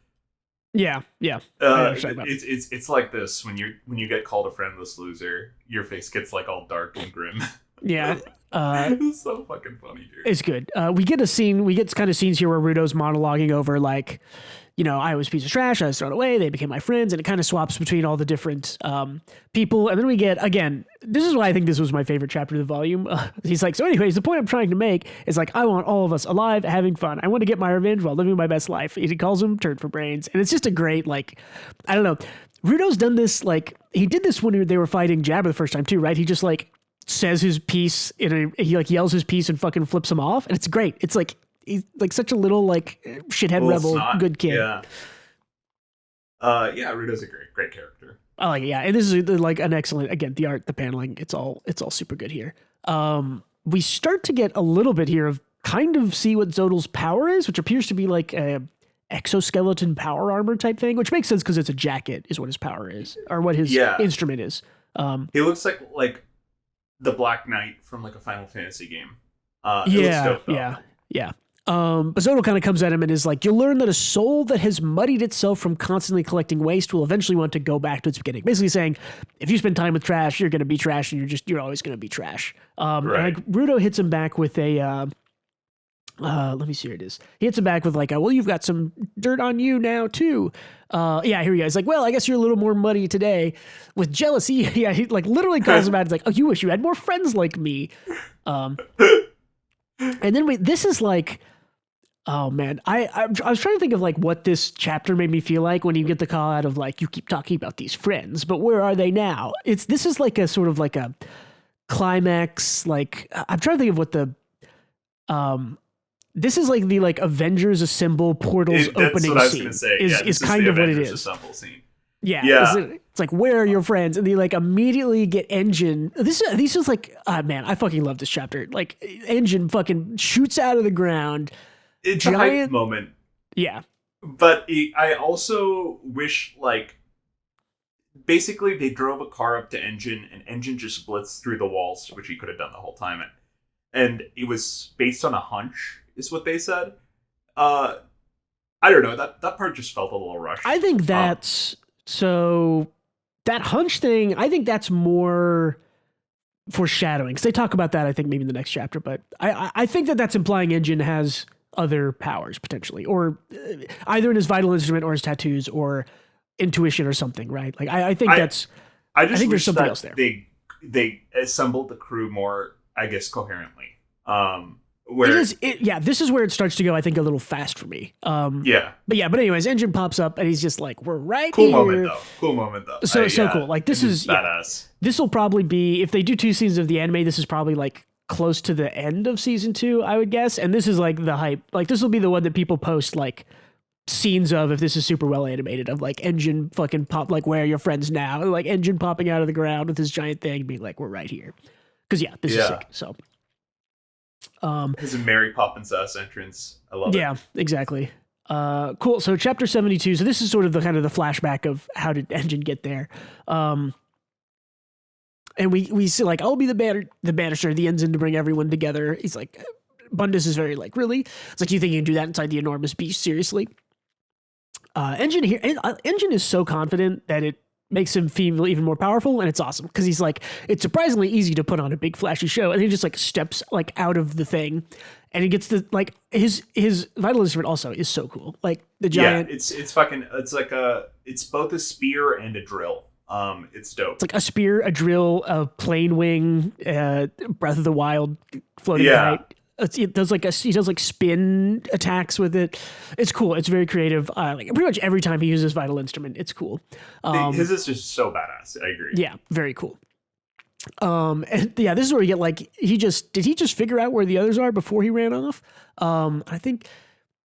Yeah. It's like this when you get called a friendless loser, your face gets like all dark and grim. Yeah. It's so fucking funny, dude. It's good. We get kind of scenes here where Rudo's monologuing over like, I was a piece of trash, I was thrown away, they became my friends, and it kind of swaps between all the different people. And then we get, again, this is why I think this was my favorite chapter of the volume. He's like, so anyways, the point I'm trying to make is like, I want all of us alive, having fun. I want to get my revenge while living my best life. He calls him Turd for Brains. And it's just a great, like, I don't know. Rudo's done this, like, he did this when they were fighting Jabba the first time too, right? He just like says his piece he like yells his piece and fucking flips him off, and it's great. It's like he's like such a little like shithead rebel snot. Good kid. Rudo's a great character. I like it. Yeah, and this is like an excellent, again, the art, the paneling, it's all super good here. We start to get a little bit here of kind of see what Zodal's power is, which appears to be like a exoskeleton power armor type thing, which makes sense because it's a jacket is what his power is, or what his instrument is. He looks like the Black Knight from like a Final Fantasy game. Yeah. But Zodal kind of comes at him and is like, you'll learn that a soul that has muddied itself from constantly collecting waste will eventually want to go back to its beginning. Basically saying, if you spend time with trash, you're going to be trash, and you're always going to be trash. And like Rudo hits him back with a, let me see where it is. He hits him back with like, well, you've got some dirt on you now too. Yeah, here we go. He's like, well, I guess you're a little more muddy today with jealousy. Yeah, he like literally calls him out. He's like, oh, you wish you had more friends like me. And then this is like, oh man, I was trying to think of like what this chapter made me feel like when you get the call out of like, you keep talking about these friends, but where are they now? This is like a sort of like a climax. Like I'm trying to think of what the, this is like the like Avengers Assemble portals opening scene is kind of what it is. Assemble scene. Yeah. It's like, where are your friends? And they like immediately get Engine. This is like, man, I fucking love this chapter. Like Engine fucking shoots out of the ground. It's a hype moment. Yeah. But I also wish, like, basically they drove a car up to Engine, and Engine just blitzed through the walls, which he could have done the whole time. And it was based on a hunch, is what they said. I don't know. That part just felt a little rushed. I think that's... So, that hunch thing, I think that's more foreshadowing. Because they talk about that, I think, maybe in the next chapter. But I think that's implying Engine has other powers potentially, or either in his vital instrument or his tattoos or intuition or something, right? Like I think I think there's something else there. They assembled the crew more, I guess, coherently. This is where it starts to go, I think, a little fast for me. But anyways, Engine pops up and he's just like, we're right here. Cool moment though. So cool. Like this is badass. This will probably be, if they do 2 seasons of the anime, this is probably like close to the end of season 2, I would guess. And this is like the hype. Like this will be the one that people post like scenes of if this is super well animated, of like Engine fucking pop, like, where are your friends now? And like Engine popping out of the ground with his giant thing being like, we're right here. Because this is sick. So his Mary Poppins ass entrance. I love it. Yeah, exactly. Cool. So chapter 72. So this is sort of the kind of the flashback of how did Engine get there. And we see like, I'll be the banister, the ensign to bring everyone together. He's like, Bundus is very like, really? It's like, you think you can do that inside the enormous beast? Seriously? Engine is so confident that it makes him feel even more powerful, and it's awesome because he's like, it's surprisingly easy to put on a big flashy show, and he just like steps like out of the thing, and he gets the like his vital instrument also is so cool, like the giant. Yeah, it's both a spear and a drill. It's dope. It's like a spear, a drill, a plane wing, Breath of the Wild floating kite. It does like he does like spin attacks with it. It's cool. It's very creative. Like pretty much every time he uses vital instrument, it's cool. His is just so badass. I agree. Yeah, very cool. And yeah, this is where you get like, did he just figure out where the others are before he ran off? I think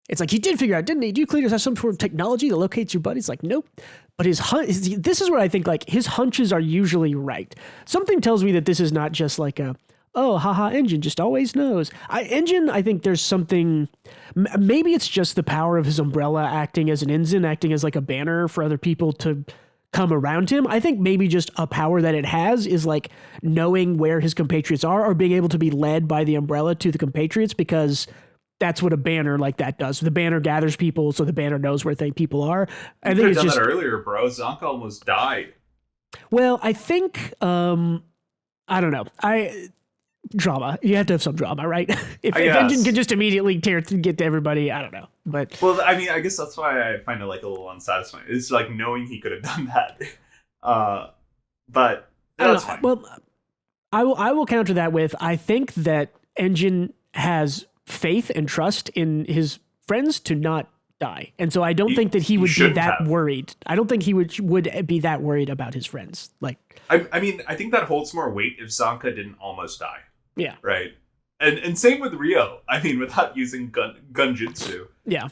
it's like he did figure out, didn't he? Do Cletus have some sort of technology that locates your buddies? Like, nope. But this is where I think like his hunches are usually right. Something tells me that this is not just like Engine just always knows. Engine, I think there's something, maybe it's just the power of his umbrella acting as an ensign, acting as like a banner for other people to come around him. I think maybe just a power that it has is like knowing where his compatriots are, or being able to be led by the umbrella to the compatriots, because that's what a banner like that does. The banner gathers people, so the banner knows where people are. I think it's just that earlier, bro. Zonka almost died. Well, I think I don't know. Drama. You have to have some drama, right? If Engine can just immediately get to everybody, I don't know. But well, I mean, I guess that's why I find it like a little unsatisfying. It's like knowing he could have done that. But that's fine. Well, I will counter that with, I think that Engine has faith and trust in his friends to not die, and so I don't think that he would be that worried. I don't think he would be that worried about his friends. Like, I mean, I think that holds more weight if Zonka didn't almost die. Yeah. Right. And same with Rio. I mean, without using gunjutsu. Yeah.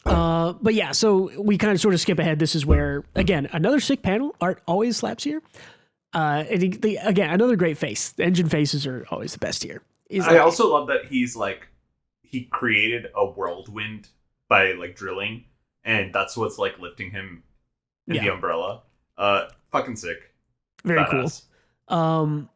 But yeah, so we kind of sort of skip ahead. This is where, again, another sick panel. Art always slaps here. And again, another great face. The Engine faces are always the best here. I also love that he created a whirlwind by like drilling, and that's what's like lifting him in the umbrella. Fucking sick. Very badass. Cool.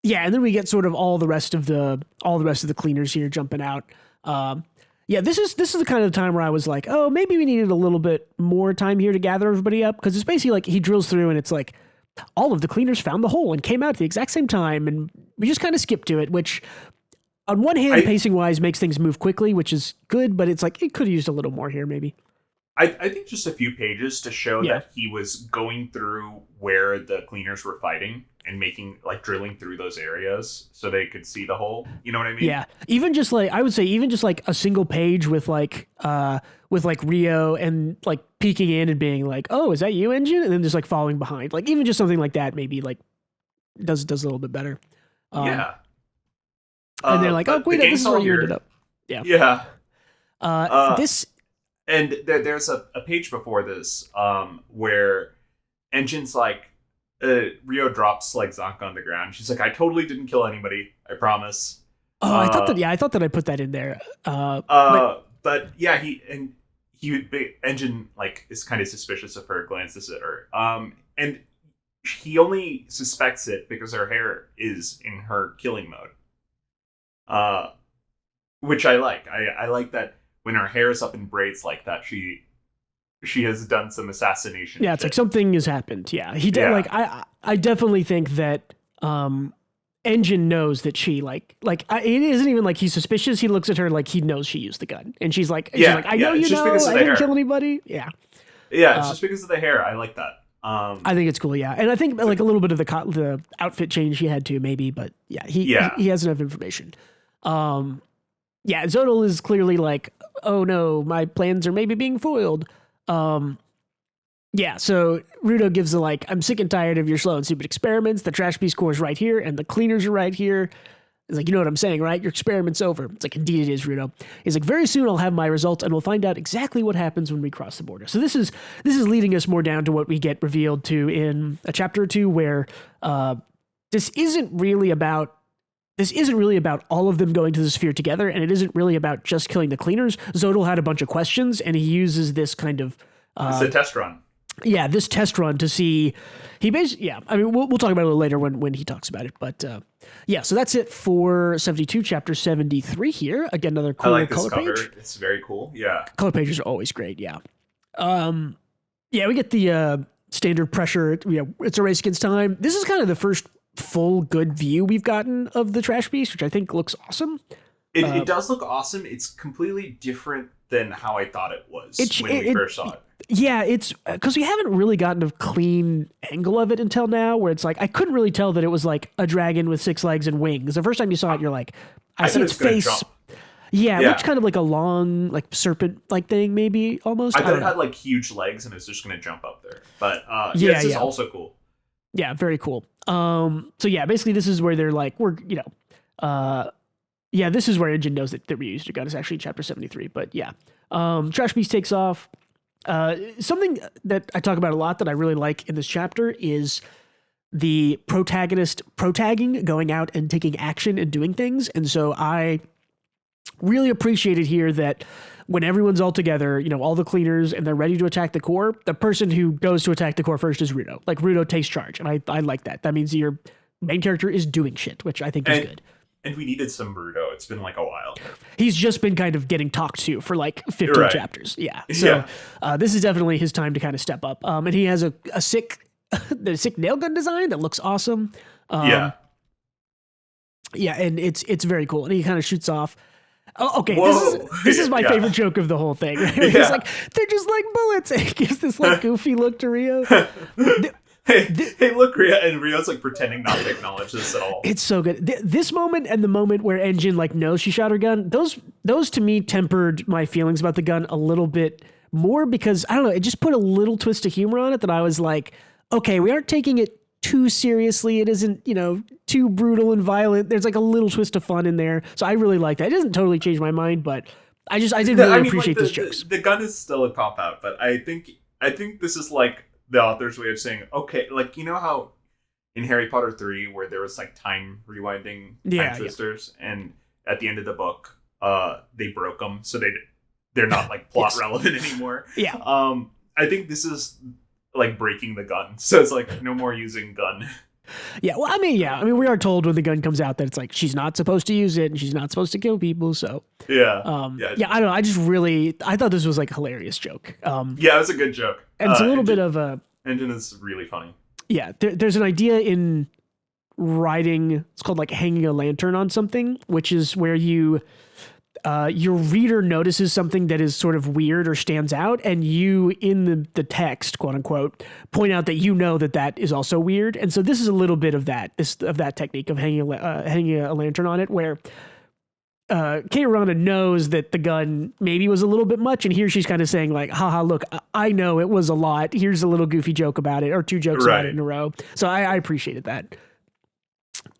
Yeah, and then we get sort of all the rest of the cleaners here jumping out. Yeah, this is the kind of time where I was like, oh, maybe we needed a little bit more time here to gather everybody up, because it's basically like he drills through and it's like all of the cleaners found the hole and came out at the exact same time, and we just kind of skipped to it, which on one hand, pacing wise, makes things move quickly, which is good, but it's like it could have used a little more here, maybe. I think just a few pages to show that he was going through where the cleaners were fighting and making, like, drilling through those areas so they could see the hole. You know what I mean? Yeah. Even just like, I would say even just like a single page with like Rio and like peeking in and being like, oh, is that you, Engine? And then just like following behind. Like even just something like that maybe like does a little bit better. Yeah. And they're like, oh, wait, this is where you ended up. Yeah. Yeah. This... And there's a page before this where Engine's like, Rio drops like Zonka on the ground. She's like, I totally didn't kill anybody. I promise. Oh, I thought that I put that in there. But yeah, Engine like is kind of suspicious of her, glances at her. And he only suspects it because her hair is in her killing mode. Which I like. I like that. When her hair is up in braids like that, she has done some assassination. Yeah, it's like something has happened. Yeah, he did. Like I definitely think that Engine knows that she like it isn't even like he's suspicious. He looks at her like he knows she used the gun, and she's like, I know you know, I didn't kill anybody. Yeah, it's just because of the hair. I like that. I think it's cool. Yeah, and I think like a little bit of the outfit change he had to maybe, but he has enough information. Yeah, Zodal is clearly like, oh no, my plans are maybe being foiled. Yeah, so Rudo gives the like, I'm sick and tired of your slow and stupid experiments. The trash piece core is right here, and the cleaners are right here. It's like, you know what I'm saying, right? Your experiment's over. It's like, indeed it is, Rudo. He's like, very soon I'll have my results, and we'll find out exactly what happens when we cross the border. So this is leading us more down to what we get revealed to in a chapter or two, where this isn't really about all of them going to the sphere together, and it isn't really about just killing the cleaners. Zodal had a bunch of questions, and he uses this kind of... it's a test run. Yeah, this test run to see... I mean, we'll talk about it a little later when he talks about it, but so that's it for 72, chapter 73 here. Again, another cool color page. It's very cool, yeah. Color pages are always great, yeah. We get the standard pressure, it's a race against time. This is kind of the first full good view we've gotten of the trash beast, which I think looks awesome. It does look awesome. It's completely different than how I thought it was when we first saw it. Yeah, it's because we haven't really gotten a clean angle of it until now, where it's like I couldn't really tell that it was like a dragon with 6 legs and wings. The first time you saw it, you're like, I see its face. Jump. Yeah, it looks kind of like a long, like serpent like thing, maybe almost. I thought it had like huge legs and it's just going to jump up there. But this is also cool. Yeah, very cool. So yeah, basically this is where they're like, this is where Engine knows that we used a gun. It's actually chapter 73, but yeah. Trash Beast takes off. Something that I talk about a lot that I really like in this chapter is the protagonist protagging, going out and taking action and doing things. And so I really appreciated here that when everyone's all together, all the cleaners, and they're ready to attack the core, the person who goes to attack the core first is Rudo. Like, Rudo takes charge, and I like that. That means your main character is doing shit, which I think is good. And we needed some Rudo. It's been like a while. He's just been kind of getting talked to for like 15 chapters. Yeah. So this is definitely his time to kind of step up. And he has a sick nail gun design that looks awesome. Yeah, and it's very cool. And he kind of shoots off. Oh, okay. Whoa. This is my favorite joke of the whole thing. It's like, they're just like bullets. And he gives this like goofy look to Rio. Hey, look, Rio, and Rio's like pretending not to acknowledge this at all. It's so good. This moment and the moment where Engine like knows she shot her gun, those to me tempered my feelings about the gun a little bit more, because I don't know, it just put a little twist of humor on it that I was like, okay, we aren't taking it too seriously. It isn't, too brutal and violent. There's like a little twist of fun in there. So I really like that. It doesn't totally change my mind, but I did really appreciate these jokes. The gun is still a cop out, but I think this is like the author's way of saying, okay, like, how in Harry Potter 3 where there was like time rewinding time twisters, and at the end of the book they broke them, so they're not like plot relevant anymore. I think this is like breaking the gun, so it's like no more using gun. Yeah, well, I mean, we are told when the gun comes out that it's like she's not supposed to use it and she's not supposed to kill people. So Yeah. I don't know. I thought this was like a hilarious joke. Yeah, it was a good joke. And it's a little bit of a Engine is really funny. Yeah, there's an idea in writing. It's called like hanging a lantern on something, which is where your reader notices something that is sort of weird or stands out, and you in the text, quote unquote, point out that you know that is also weird. And so this is a little bit of that technique of hanging a lantern on it, where Urana knows that the gun maybe was a little bit much, and here she's kind of saying like, haha, look, I know it was a lot. Here's a little goofy joke about it, or two jokes about it in a row. So I appreciated that.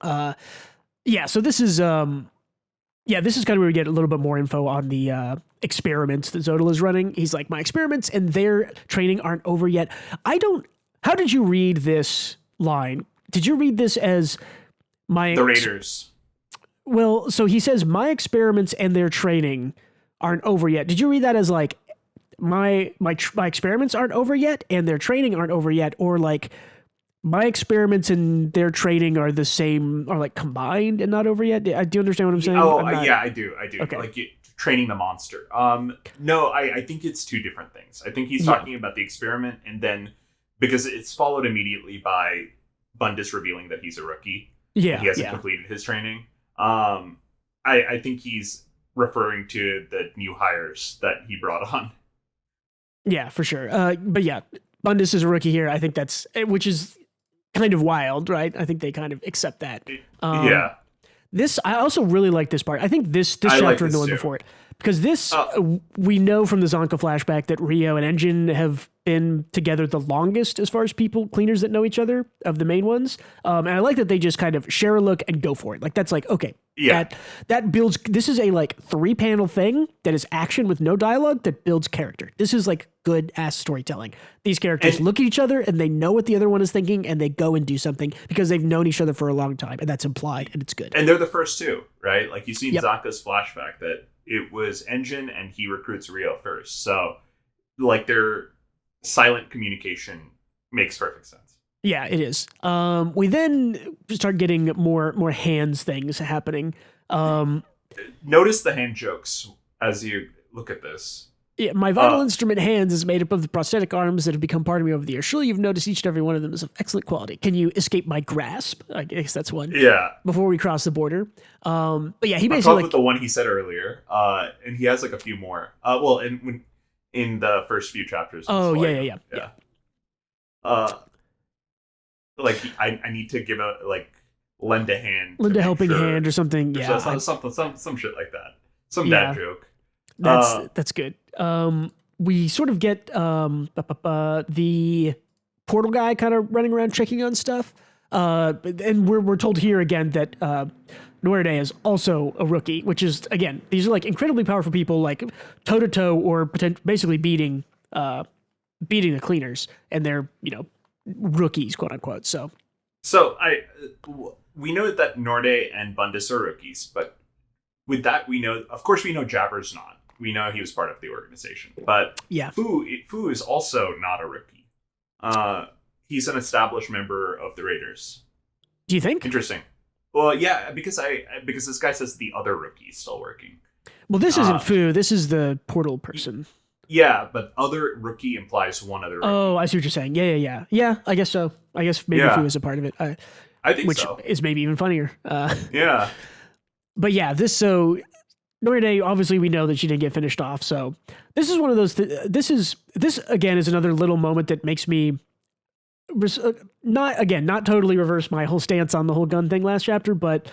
So this is this is kind of where we get a little bit more info on the experiments that Zodal is running. He's like, my experiments and their training aren't over yet. How did you read this line? Did you read this as the Raiders? Well, so he says, my experiments and their training aren't over yet. Did you read that as like, my experiments aren't over yet and their training aren't over yet? Or like, my experiments and their training are the same, or like combined and not over yet? Do you understand what I'm saying? Yeah, I do. Okay. Like training the monster. No, I think it's two different things. I think he's talking about the experiment, and then because it's followed immediately by Bundus revealing that he's a rookie. Yeah. He hasn't completed his training. I think he's referring to the new hires that he brought on. Yeah, for sure. But yeah, Bundus is a rookie here. I think which is kind of wild, right? I think they kind of accept that. I also really like this part. I think this chapter and the one before it, because this we know from the Zonka flashback that Rio and Engine have been together the longest as far as cleaners that know each other of the main ones. And I like that they just kind of share a look and go for it. Like that's like, okay, that builds, this is a like 3-panel thing that is action with no dialogue that builds character. This is like good ass storytelling. These characters look at each other and they know what the other one is thinking, and they go and do something because they've known each other for a long time, and that's implied, and it's good. And they're the first two, right? Like you see in Zonka's flashback that it was Engine and he recruits Rio first. So like their silent communication makes perfect sense. Yeah, it is. We then start getting more hands things happening. Notice the hand jokes as you look at this. Yeah, my vital instrument hands is made up of the prosthetic arms that have become part of me over the years. Surely you've noticed each and every one of them is of excellent quality. Can you escape my grasp? I guess that's one. Yeah. Before we cross the border. But yeah, he basically with the one he said earlier. And he has like a few more. Well, in the first few chapters. Oh, yeah. Like I need to give lend a hand. Lend a helping hand or something. Yeah. Some shit like that. Some dad joke. That's good. We sort of get the portal guy kind of running around checking on stuff. And we're told here again that Noride is also a rookie, which is, again, these are like incredibly powerful people, like toe to toe or basically beating the cleaners, and they're rookies, quote unquote. So we know that Norde and Bundus are rookies, but with that we know Jabber's not. We know he was part of the organization, but Fu is also not a rookie. He's an established member of the Raiders. Do you think? Interesting. Well, yeah, because this guy says the other rookie is still working. Well, this isn't Fu. This is the portal person. Yeah, but other rookie implies one other rookie. Oh, I see what you're saying. Yeah. Yeah, I guess so. I guess maybe Fu is a part of it. I think so. Which is maybe even funnier. Yeah. But yeah, Noride, obviously we know that she didn't get finished off. So this is one of those, this again is another little moment that makes me not totally reverse my whole stance on the whole gun thing last chapter. But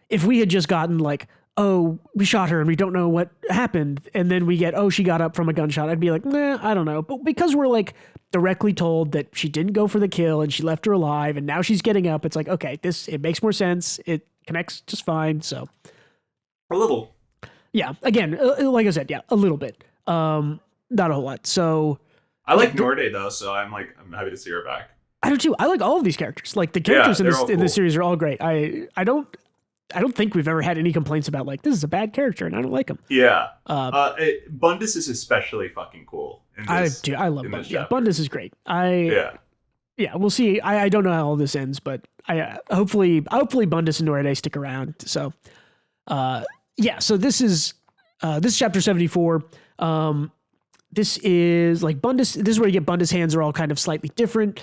if we had just gotten like, oh, we shot her and we don't know what happened, and then we get, oh, she got up from a gunshot, I'd be like, nah, I don't know. But because we're like directly told that she didn't go for the kill and she left her alive and now she's getting up, it's like, okay, it makes more sense. It connects just fine. So a little. Yeah. Again, like I said, yeah, a little bit. Not a whole lot. So I like Norde though, so I'm happy to see her back. I do too. I like all of these characters. Like the characters in this series are all great. I don't think we've ever had any complaints about like, this is a bad character and I don't like him. Yeah. Bundus is especially fucking cool. I love Bundus. Yeah, Bundus is great. yeah, we'll see. I don't know how all this ends, but hopefully Bundus and Noride stick around. So, yeah. So this is chapter 74. This is like Bundus. This is where you get Bundus' hands are all kind of slightly different.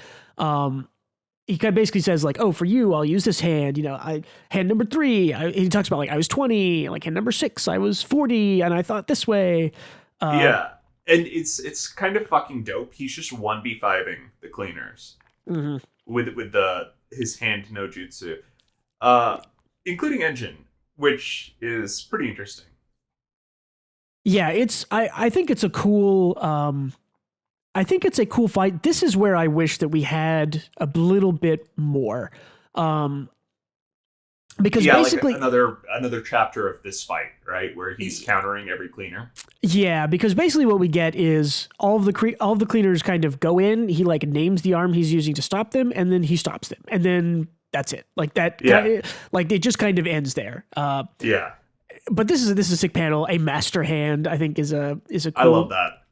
He kind of basically says like, oh, for you, I'll use this hand. Hand number 3. He talks about like I was 20. Like hand number 6, I was 40, and I thought this way. Yeah, and it's kind of fucking dope. He's just 1v5ing the cleaners with his hand no jutsu, including Engine, which is pretty interesting. Yeah, I think it's a cool fight. This is where I wish that we had a little bit more. Because basically like another chapter of this fight, right, where he's countering every cleaner. Yeah, because basically what we get is all of the cleaners kind of go in. He like names the arm he's using to stop them, and then he stops them, and then that's it. Like that. Yeah. Like it just kind of ends there. Yeah. But this is a sick panel. A master hand, I think, is a cool. I love that.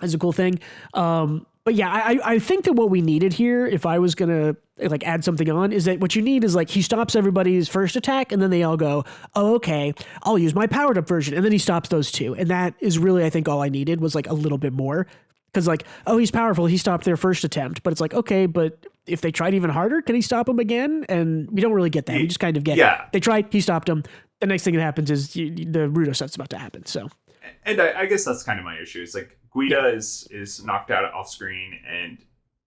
Is a cool thing. But yeah, I think that what we needed here, if I was gonna like add something on, is that what you need is like he stops everybody's first attack, and then they all go, oh, okay, I'll use my powered up version, and then he stops those 2, and that is really I think all I needed was like a little bit more, because like, oh, he's powerful, he stopped their first attempt, but it's like, okay, but if they tried even harder, can he stop him again? And we don't really get that. We just kind of get they tried, he stopped him. The next thing that happens is the Rudo set's about to happen. So, and I guess that's kind of my issue. It's like Guida is knocked out off screen, and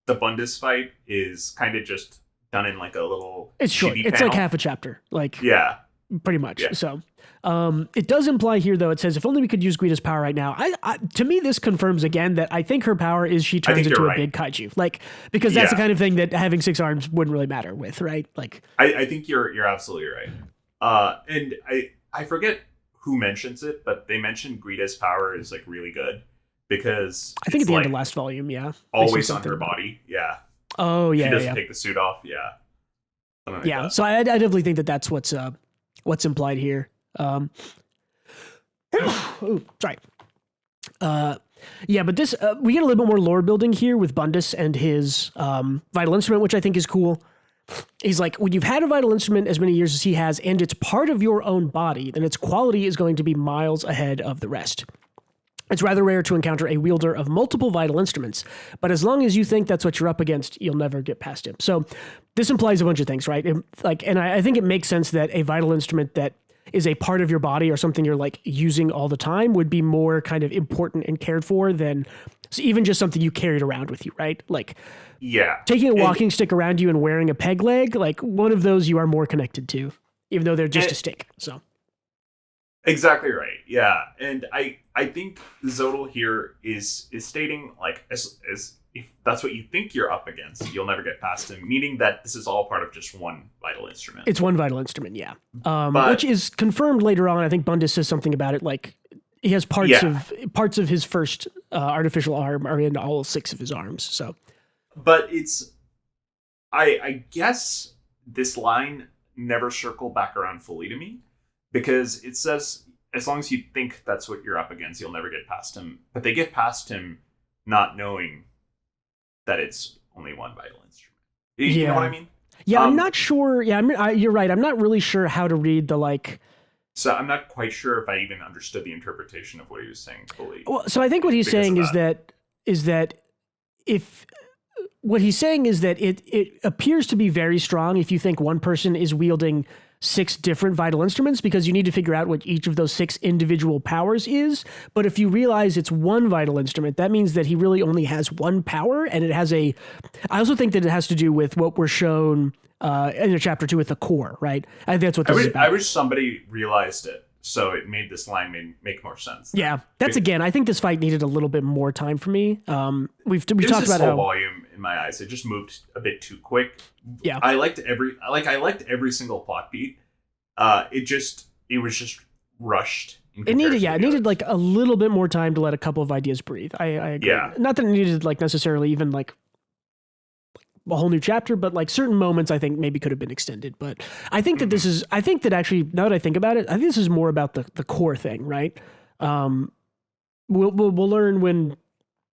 the Bundus fight is kind of just done in like a little. It's short. It's panel. like half a chapter. Like pretty much. Yeah. So, it does imply here though. It says if only we could use Guida's power right now. To me, this confirms again that I think her power is she turns into a big kaiju. Like because that's the kind of thing that having 6 arms wouldn't really matter with, right? Like I think you're absolutely right. And I forget who mentions it, but they mentioned Guida's power is like really good because I think at the end of last volume, always on her body, Oh yeah, she doesn't take the suit off, like that. So I definitely think that that's what's implied here. Sorry. Yeah, but this we get a little bit more lore building here with Bundus and his vital instrument, which I think is cool. He's like, when you've had a vital instrument as many years as he has, and it's part of your own body, then its quality is going to be miles ahead of the rest. It's rather rare to encounter a wielder of multiple vital instruments, but as long as you think that's what you're up against, you'll never get past him. So this implies a bunch of things, right? And I think it makes sense that a vital instrument that is a part of your body or something you're like using all the time would be more kind of important and cared for than even just something you carried around with you, right? Like, taking a walking stick around you and wearing a peg leg, like one of those you are more connected to, even though they're just a stick. So exactly right. Yeah. And I think Zodal here is stating like as if that's what you think you're up against, you'll never get past him, meaning that this is all part of just one vital instrument. It's one vital instrument, yeah. Which is confirmed later on. I think Bundus says something about it, like he has parts of his first artificial arm are in all 6 of his arms. So, but it's I guess this line never circled back around fully to me, because it says as long as you think that's what you're up against, you'll never get past him. But they get past him not knowing that it's only one vital instrument. You know what I mean? Yeah, I'm not sure. Yeah, you're right. I'm not really sure how to read the like. So I'm not quite sure if I even understood the interpretation of what he was saying fully. Well, so I think what he's saying is that if what he's saying is that it appears to be very strong if you think one person is wielding 6 different vital instruments, because you need to figure out what each of those 6 individual powers is. But if you realize it's one vital instrument, that means that he really only has one power, and it has I also think that it has to do with what we're shown in chapter 2 with the core, right? I think that's what this is about. I wish somebody realized it, so it made this line make more sense. Yeah, that's again. I think this fight needed a little bit more time for me. We've talked about how volume in my eyes. It just moved a bit too quick. Yeah, I liked every single plot beat. It was just rushed. It needed like a little bit more time to let a couple of ideas breathe. I agree. Yeah. Not that it needed like necessarily even like a whole new chapter, but like certain moments I think maybe could have been extended. But I think that I think that actually, now that I think about it, I think this is more about the core thing, right? We'll learn when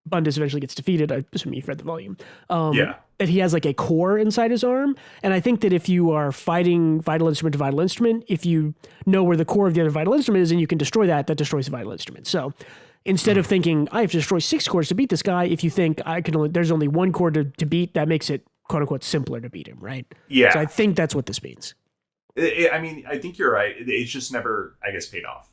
Bundus eventually gets defeated, I assume you've read the volume. Yeah. That he has like a core inside his arm. And I think that if you are fighting vital instrument to vital instrument, if you know where the core of the other vital instrument is and you can destroy that, that destroys the vital instrument. So instead of thinking I have to destroy 6 cores to beat this guy, if you think there's only 1 core to beat, that makes it quote unquote simpler to beat him, right? Yeah. So I think that's what this means. I mean, I think you're right. It's just never, I guess, paid off.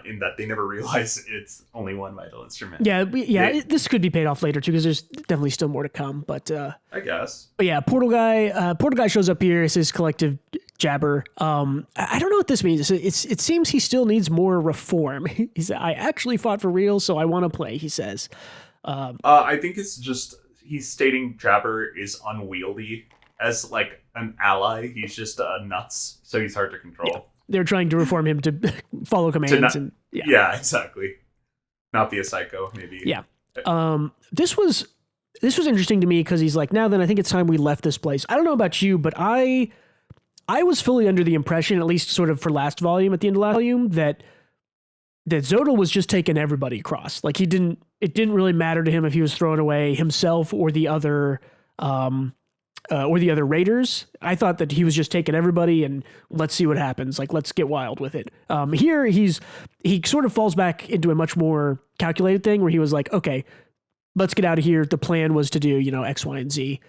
In that they never realize it's only 1 vital instrument. Yeah, this could be paid off later too, because there's definitely still more to come. But I guess. But yeah, Portal Guy shows up here as his collective jabber. I don't know what this means. It seems he still needs more reform. He said, "I actually fought for real, so I want to play." He says. I think it's just he's stating Jabber is unwieldy as like an ally. He's just nuts, so he's hard to control. Yeah. They're trying to reform him to follow commands yeah, exactly. Not be a psycho, maybe. Yeah. This was interesting to me because he's like, now then I think it's time we left this place. I don't know about you, but I was fully under the impression, at least sort of for last volume, at the end of last volume, that Zodal was just taking everybody across. Like it didn't really matter to him if he was throwing away himself or the other raiders. I thought that he was just taking everybody and let's see what happens. Like, let's get wild with it. Here he sort of falls back into a much more calculated thing where he was like, okay, let's get out of here. The plan was to do, X, Y, and Z.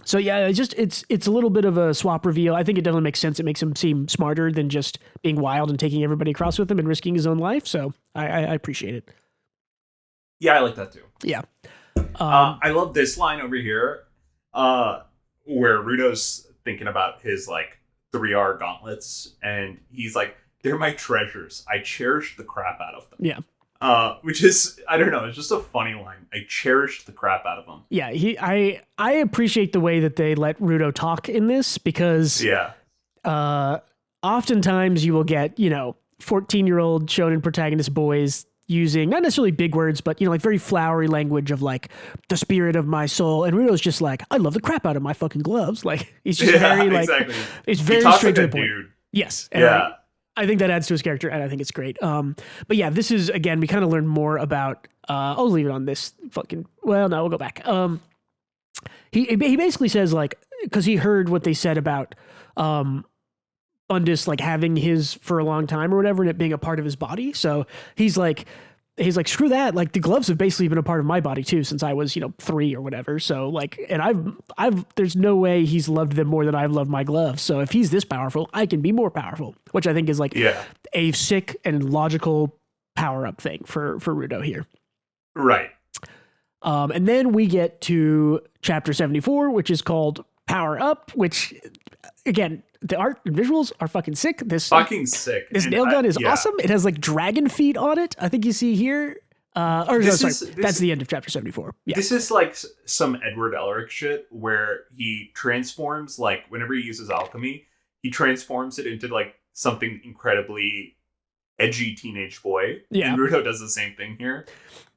So yeah, it's a little bit of a swap reveal. I think it definitely makes sense. It makes him seem smarter than just being wild and taking everybody across with him and risking his own life. So I appreciate it. Yeah, I like that too. Yeah. I love this line over here. Where Rudo's thinking about his like 3R gauntlets, and he's like, "They're my treasures. I cherish the crap out of them." Yeah. Which is, I don't know, it's just a funny line. I cherished the crap out of them. Yeah, I appreciate the way that they let Rudo talk in this because oftentimes you will get 14-year-old shonen protagonist boys using not necessarily big words, but like very flowery language of like the spirit of my soul. And Rudo's just like, I love the crap out of my fucking gloves. Like he's just very like, exactly. It's very straight to the point. Dude. Yes. And I think that adds to his character, and I think it's great. But yeah, this is again, we kind of learned more about. I'll leave it on this fucking. Well, no, we'll go back. He basically says like because he heard what they said about Bundus like having his for a long time or whatever, and it being a part of his body. So he's like, screw that. Like the gloves have basically been a part of my body too since I was 3 or whatever. So like, and I've there's no way he's loved them more than I've loved my gloves. So if he's this powerful, I can be more powerful, which I think is like a sick and logical power up thing for Rudo here. Right. And then we get to chapter 74, which is called Power Up, which again, the art and visuals are fucking sick. This nail gun is awesome. It has like dragon feet on it. I think you see here. That's the end of chapter 74. Yeah. This is like some Edward Elric shit where he transforms, like whenever he uses alchemy, he transforms it into like something incredibly edgy teenage boy. Yeah. And Rudo does the same thing here.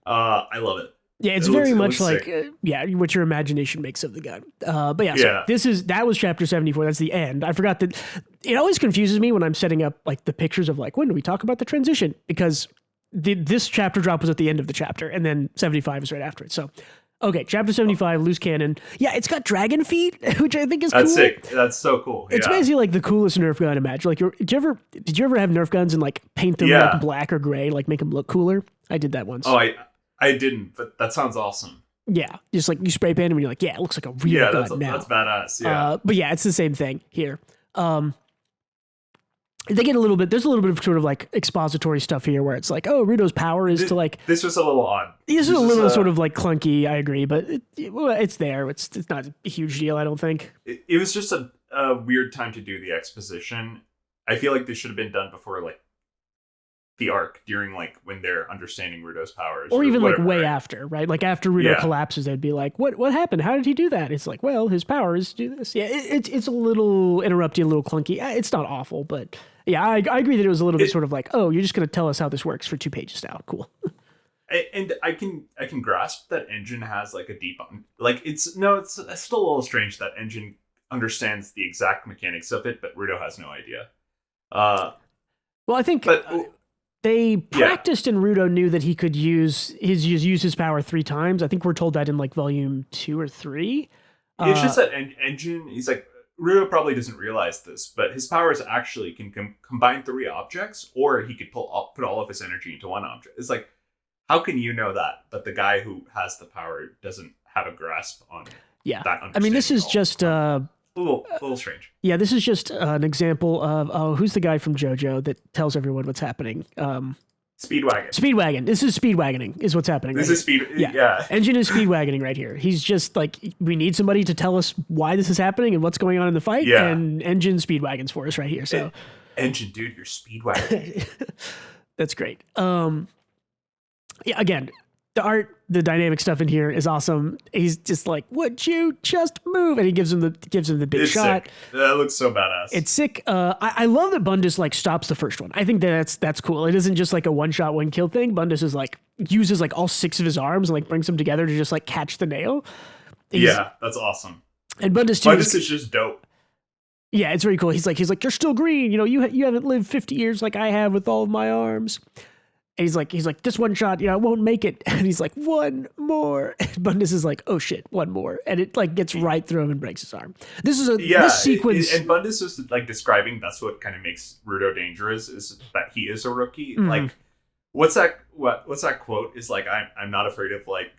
I love it. Yeah, it's very much like what your imagination makes of the gun. But yeah, so that was chapter 74. That's the end. I forgot that it always confuses me when I'm setting up like the pictures of like when do we talk about the transition, because this chapter drop was at the end of the chapter and then 75 is right after it. So okay, chapter 75, loose cannon. Yeah, it's got dragon feet, which I think is cool. That's sick. That's so cool. It's basically like the coolest Nerf gun imagine. Like did you ever have Nerf guns and like paint them like black or gray, like make them look cooler? I did that once. Oh, I didn't, but that sounds awesome. Yeah, just like you spray paint them and you're like, yeah, it looks like a real gun now. That's badass. Yeah, but yeah, it's the same thing here. They get there's a little bit of sort of like expository stuff here where it's like, oh, Rudo's power is to like. This was a little odd. This is a little sort of like clunky. I agree, but it's there. It's not a huge deal. I don't think. It was just a weird time to do the exposition. I feel like this should have been done before like the arc, during like when they're understanding Rudo's powers, or even whatever, like way after, right? Like after Rudo collapses, they'd be like, "What happened? How did he do that?" It's like, well, his powers do this. Yeah, it's a little interrupty, a little clunky. It's not awful, but yeah, I agree that it was a little bit sort of like, oh, you're just going to tell us how this works for 2 pages now. Cool. And I can grasp that Engine has like a deep like it's still a little strange that Engine understands the exact mechanics of it, but Rudo has no idea. Well, I think. They practiced and Rudo knew that he could use his power 3 times. I think we're told that in like volume 2 or 3. It's just that engine. He's like, Rudo probably doesn't realize this, but his powers actually can combine 3 objects, or he could put all of his energy into one object. It's like, how can you know that? But the guy who has the power doesn't have a grasp on that. I mean, this is just a little strange. Yeah, this is just an example of who's the guy from JoJo that tells everyone what's happening. Speedwagon. This is speedwagoning is what's happening. This is speed. Yeah. Engine is speedwagoning right here. He's just like, we need somebody to tell us why this is happening and what's going on in the fight. Yeah. And Engine speedwagons for us right here. So, Engine, dude, you're speedwagoning. That's great. Again, the art, the dynamic stuff in here is awesome. He's just like, would you just move? And he gives him the big shot. Sick. That looks so badass. It's sick. I love that Bundus like stops the first one. I think that's cool. It isn't just like a one shot, one kill thing. Bundus is like uses like all 6 of his arms and like brings them together to just like catch the nail. That's awesome. And Bundus is just dope. Yeah, it's very cool. He's like, you're still green. You know, you haven't lived 50 years like I have with all of my arms. And he's like, this one shot, I won't make it. And he's like, one more. And Bundus is like, oh shit, one more. And it like gets right through him and breaks his arm. This sequence. And Bundus is like describing, that's what kind of makes Rudo dangerous, is that he is a rookie. Mm-hmm. Like, what's that quote? Is like, I'm not afraid of like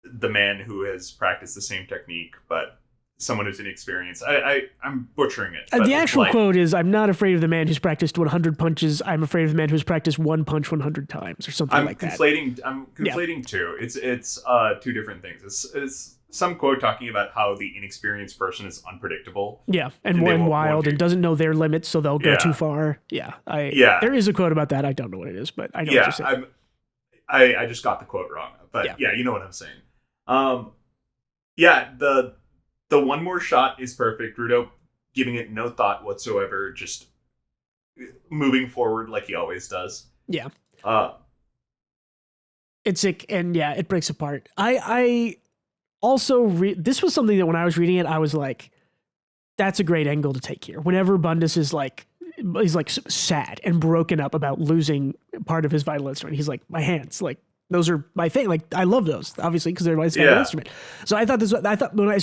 the man who has practiced the same technique, but someone who's inexperienced. I'm butchering it. The actual quote is, I'm not afraid of the man who's practiced 100 punches. I'm afraid of the man who's practiced one punch 100 times or something like that. I'm conflating two. It's 2 different things. It's some quote talking about how the inexperienced person is unpredictable. Yeah, and wild and doesn't know their limits, so they'll go too far. Yeah. There is a quote about that. I don't know what it is, but I know what you're saying. I just got the quote wrong. But yeah, you know what I'm saying. The one more shot is perfect. Rudo giving it no thought whatsoever, just moving forward like he always does. Yeah. It's sick, and yeah, it breaks apart. I also this was something that when I was reading it, I was like, that's a great angle to take here. Whenever Bundus is like, he's like sad and broken up about losing part of his vital instrument, he's like, my hands, like, those are my thing. Like, I love those, obviously, because they're my favorite instrument. So I thought as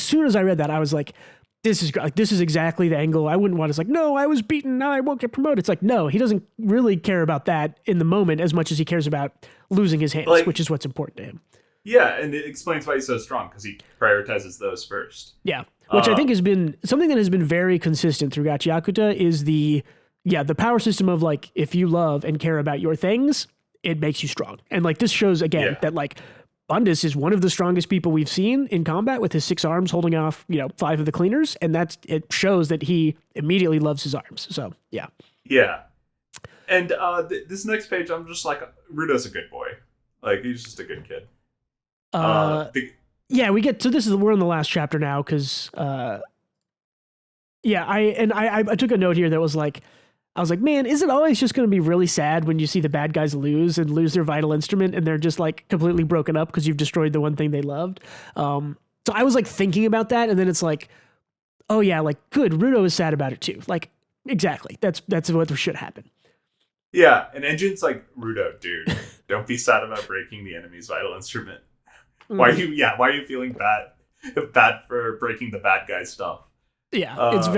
soon as I read that, I was like, this is exactly the angle I wouldn't want. It's like, no, I was beaten, now I won't get promoted. It's like, no, he doesn't really care about that in the moment as much as he cares about losing his hands, which is what's important to him. Yeah, and it explains why he's so strong, because he prioritizes those first. Yeah, which I think has been something that has been very consistent through GACHIAKUTA is the power system of like, if you love and care about your things, it makes you strong. And like, this shows again that like Bundus is one of the strongest people we've seen in combat with his 6 arms holding off, 5 of the cleaners. And it shows that he immediately loves his arms. So yeah. Yeah. And this next page, I'm just like, Rudo's a good boy. Like, he's just a good kid. We get to we're in the last chapter now. Cause I took a note here that was like, I was like, man, is it always just going to be really sad when you see the bad guys lose their vital instrument and they're just like completely broken up because you've destroyed the one thing they loved? So I was like thinking about that, and then it's like, oh yeah, like good, Rudo is sad about it too. Like, exactly, that's what should happen. Yeah, and Engine's like, Rudo, dude, don't be sad about breaking the enemy's vital instrument. Why are you feeling bad for breaking the bad guy stuff? Yeah, it's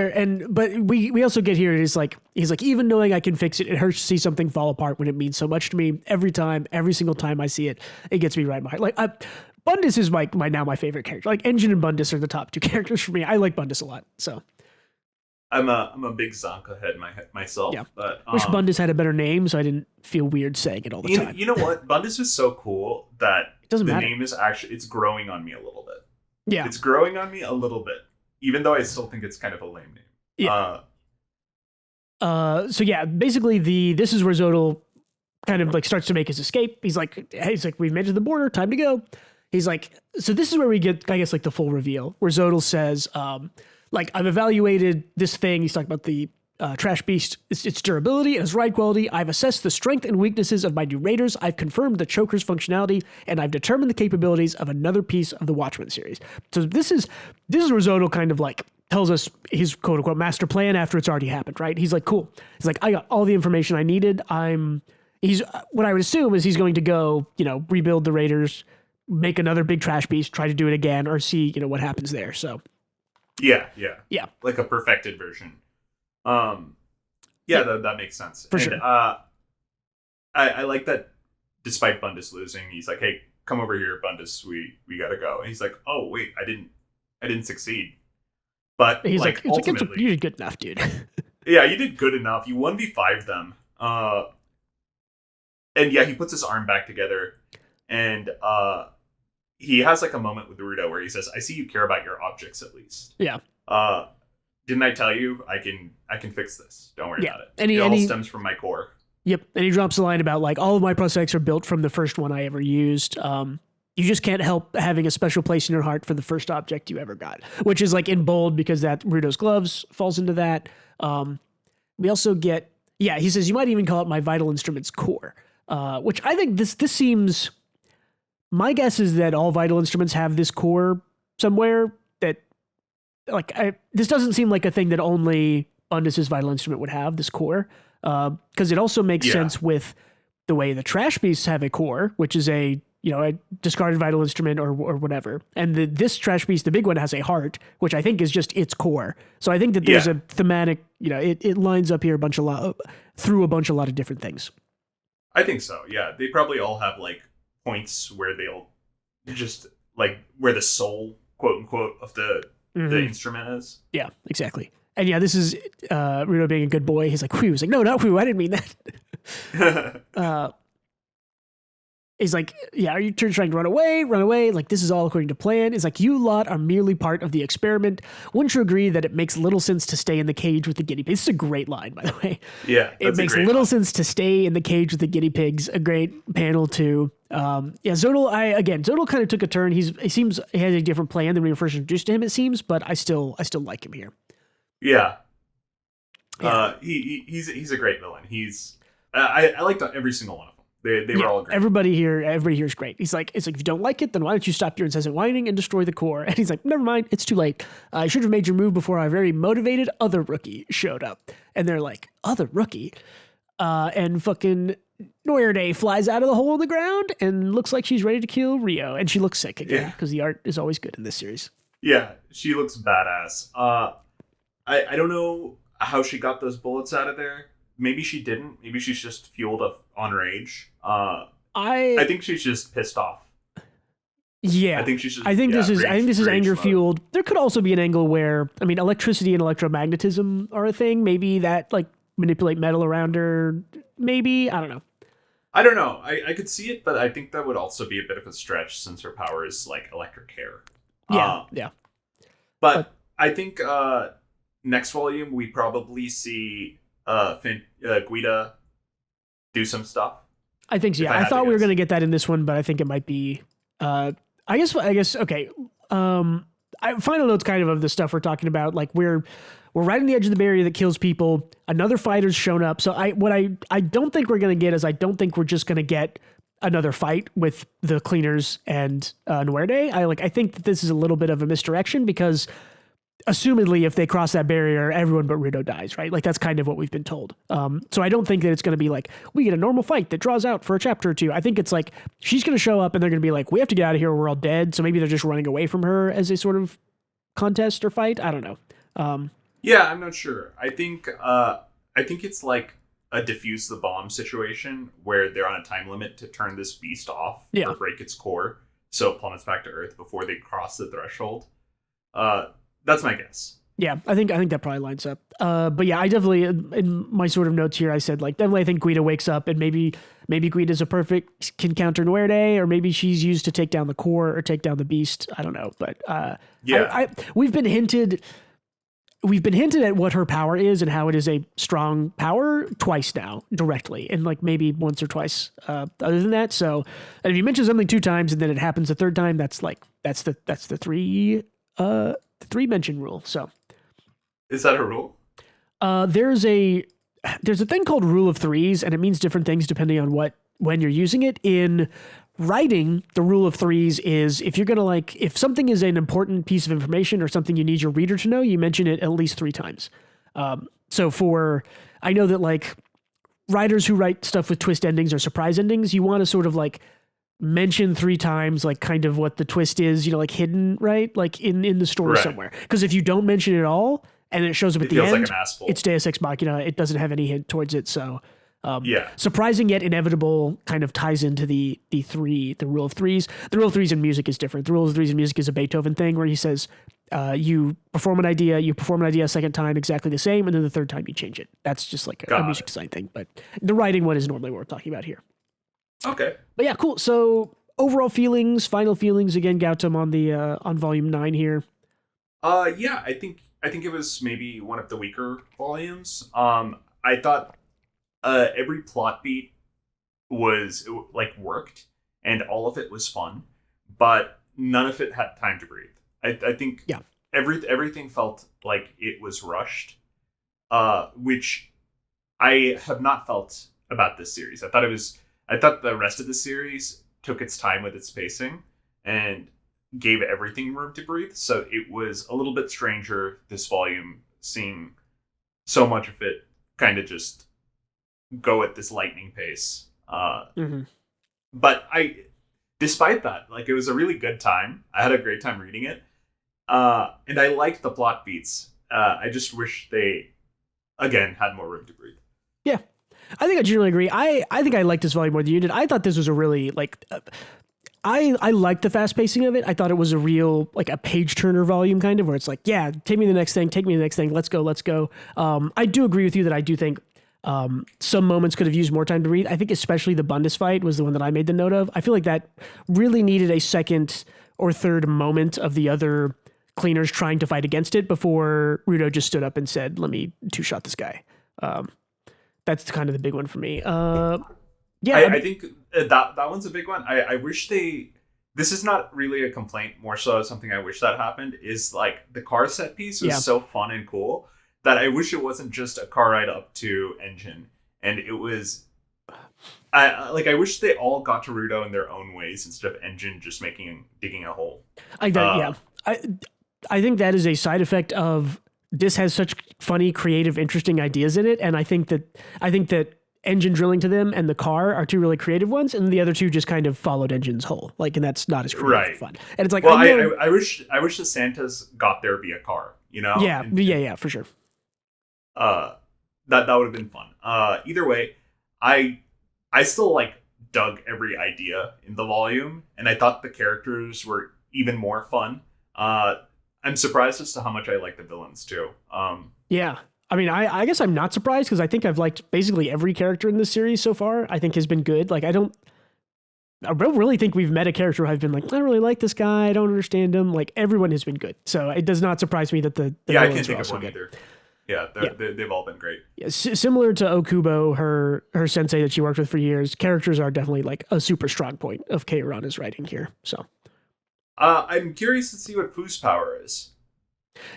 but we also get here, he's like, even knowing I can fix it, it hurts to see something fall apart when it means so much to me. Every single time I see it, it gets me right in my heart. Like, Bundus is my favorite character. Like, Engine and Bundus are the top 2 characters for me. I like Bundus a lot. So I'm a big Zonka head myself. Yeah. But wish Bundus had a better name so I didn't feel weird saying it all the time. You know what? Bundus is so cool that it doesn't matter. Name is actually, it's growing on me a little bit. Yeah. It's growing on me a little bit. Even though I still think it's kind of a lame name. Yeah. So yeah, basically this is where Zodal kind of like starts to make his escape. He's like, we've made it to the border, time to go. He's like, so this is where we get, I guess, like the full reveal, where Zodal says, like, I've evaluated this thing. He's talking about the Trash Beast, its durability and its ride quality. I've assessed the strength and weaknesses of my new raiders. I've confirmed the choker's functionality, and I've determined the capabilities of another piece of the Watchmen series. So this is where Zodal kind of like tells us his quote unquote master plan after it's already happened, right? He's like, cool. He's like, I got all the information I needed. I'm he's what I would assume is he's going to go, rebuild the Raiders, make another big trash beast, try to do it again, or see, what happens there. So yeah, like a perfected version. That makes sense. For sure. I like that. Despite Bundus losing, he's like, "Hey, come over here, Bundus. We gotta go." And he's like, "Oh wait, I didn't succeed." But he's like ultimately, you did good enough, dude. Yeah, you did good enough. You 1v5 them. And yeah, he puts his arm back together, and he has like a moment with Naruto where he says, "I see you care about your objects at least." Yeah. Didn't I tell you I can fix this? Don't worry about it. And it all stems from my core. Yep. And he drops a line about like all of my prosthetics are built from the first one I ever used. You just can't help having a special place in your heart for the first object you ever got, which is like in bold because that Naruto's gloves falls into that. We also get, he says, you might even call it my vital instrument's core, which I think this seems, my guess is that all vital instruments have this core somewhere that like, this doesn't seem like a thing that only Bundus's vital instrument would have, this core. Because it also makes sense with the way the trash beasts have a core, which is a discarded vital instrument or whatever. And this trash beast, the big one, has a heart, which I think is just its core. So I think that there's a thematic, it lines up here through a lot of different things. I think so. Yeah. They probably all have like points where they'll just like where the soul, quote unquote, of the instrument is. Yeah, exactly. And this is Ruto being a good boy. He's like, whew. He's like, no, not whew. I didn't mean that. He's like, are you trying to run away? Run away. Like, this is all according to plan. It's like, you lot are merely part of the experiment. Wouldn't you agree that it makes little sense to stay in the cage with the guinea pigs? This is a great line, by the way. Yeah. It makes little sense to stay in the cage with the guinea pigs. A great panel, too. Zodal kind of took a turn. He seems he has a different plan than when we were first introduced to him, it seems, but I still like him here. Yeah. He's a great villain. I liked every single one of them. They were all great. Everybody here is great. It's like, if you don't like it, then why don't you stop your incessant whining and destroy the core? And he's like, never mind, it's too late. I should have made your move before our very motivated other rookie showed up. And they're like, other rookie? And fucking Noirday flies out of the hole in the ground and looks like she's ready to kill Rio. And she looks sick again because the art is always good in this series. Yeah, she looks badass. I don't know how she got those bullets out of there. Maybe she didn't. Maybe she's just fueled on rage. I think she's just pissed off. Yeah, I think she's just. I think this is anger fueled. There could also be an angle where electricity and electromagnetism are a thing. Maybe that like manipulate metal around her. Maybe I don't know. I don't know. I could see it, but I think that would also be a bit of a stretch since her power is like electric hair. Yeah. But I think next volume we probably see Guida do some stuff. I think so. Yeah, I thought we were going to get that in this one, but I think it might be. I guess. Okay. Final notes, kind of the stuff we're talking about. Like we're right on the edge of the barrier that kills people. Another fighter's shown up. So I don't think we're going to get is I don't think we're just going to get another fight with the cleaners and Noirday. I think that this is a little bit of a misdirection because assumedly if they cross that barrier, everyone but Rito dies, right? Like that's kind of what we've been told. So I don't think that it's going to be like, we get a normal fight that draws out for a chapter or two. I think it's like, she's going to show up and they're going to be like, we have to get out of here or we're all dead. So maybe they're just running away from her as a sort of contest or fight. I don't know. Yeah, I'm not sure. I think it's like a defuse the bomb situation where they're on a time limit to turn this beast off or break its core so it plummets back to Earth before they cross the threshold. That's my guess. Yeah, I think that probably lines up. But yeah, I definitely, in my sort of notes here, I said like, definitely I think Guida wakes up and maybe Guida's can counter Noirday, or maybe she's used to take down the core or take down the beast. I don't know. But we've been hinted at what her power is and how it is a strong power twice now directly, and like maybe once or twice other than that. So, and if you mention something 2 times and then it happens a 3rd time, that's the 3 mention rule. So is that a rule? There's a thing called rule of 3s, and it means different things depending on when you're using it. In writing, the rule of 3s is if you're going to if something is an important piece of information or something you need your reader to know, you mention it at least 3 times. So I know that writers who write stuff with twist endings or surprise endings, you want to sort of like mention 3 times, like kind of what the twist is, you know, like hidden, right? Like in the story somewhere. Because if you don't mention it at all and it shows up at the end, like an ass it's Deus Ex Machina. It doesn't have any hint towards it. So yeah. surprising yet inevitable kind of ties into the rule of threes. The rule of threes in music is different. The rule of threes in music is a Beethoven thing where he says, you perform an idea a second time exactly the same, and then the third time you change it. That's just like a music design thing. But the writing one is normally what we're talking about here. Okay. But yeah, cool. So overall feelings, final feelings again, Gautam on the on volume 9 here. Yeah, I think it was maybe one of the weaker volumes. I thought every plot beat was like worked, and all of it was fun, but none of it had time to breathe. I think everything felt like it was rushed, which I have not felt about this series. I thought the rest of the series took its time with its pacing and gave everything room to breathe. So it was a little bit stranger this volume, seeing so much of it kind of just go at this lightning pace. But despite that, like, it was a really good time. I had a great time reading it. And I liked the plot beats. I just wish they, again, had more room to breathe. Yeah. I think I generally agree. I think I liked this volume more than you did. I thought this was a really, like, I liked the fast pacing of it. I thought it was a real, like, a page turner volume kind of, where it's like, yeah, take me to the next thing, let's go. I do agree with you that I do think some moments could have used more time to breathe. I think especially the Bundus fight was the one that I made the note of. I feel like that really needed a second or third moment of the other cleaners trying to fight against it before Rudo just stood up and said, let me two-shot this guy. That's kind of the big one for me. I think that one's a big one. I wish this is not really a complaint, more so something I wish that happened, is like the car set piece was so fun and cool that I wish it wasn't just a car ride up to Engine. And it was, I wish they all got to Rudo in their own ways instead of Engine just digging a hole. I think that is a side effect of this has such funny, creative, interesting ideas in it. And I think that Engine drilling to them and the car are 2 really creative ones, and the other 2 just kind of followed Engine's hole. Like, and that's not as creative or fun. And it's like, well, I wish the Santas got there via car, you know? Yeah, for sure. That would have been fun. Either way, I still like dug every idea in the volume, and I thought the characters were even more fun. I'm surprised as to how much I like the villains too. Yeah. I mean, I guess I'm not surprised, because I think I've liked basically every character in this series so far. I think has been good. Like, I don't really think we've met a character who I've been like, I don't really like this guy, I don't understand him. Like, everyone has been good. So it does not surprise me that the I can't think of one either. Yeah, they've all been great. Yeah, similar to Okubo, her sensei that she worked with for years, characters are definitely like a super strong point of Kei Urana's writing here. So I'm curious to see what Fu's power is.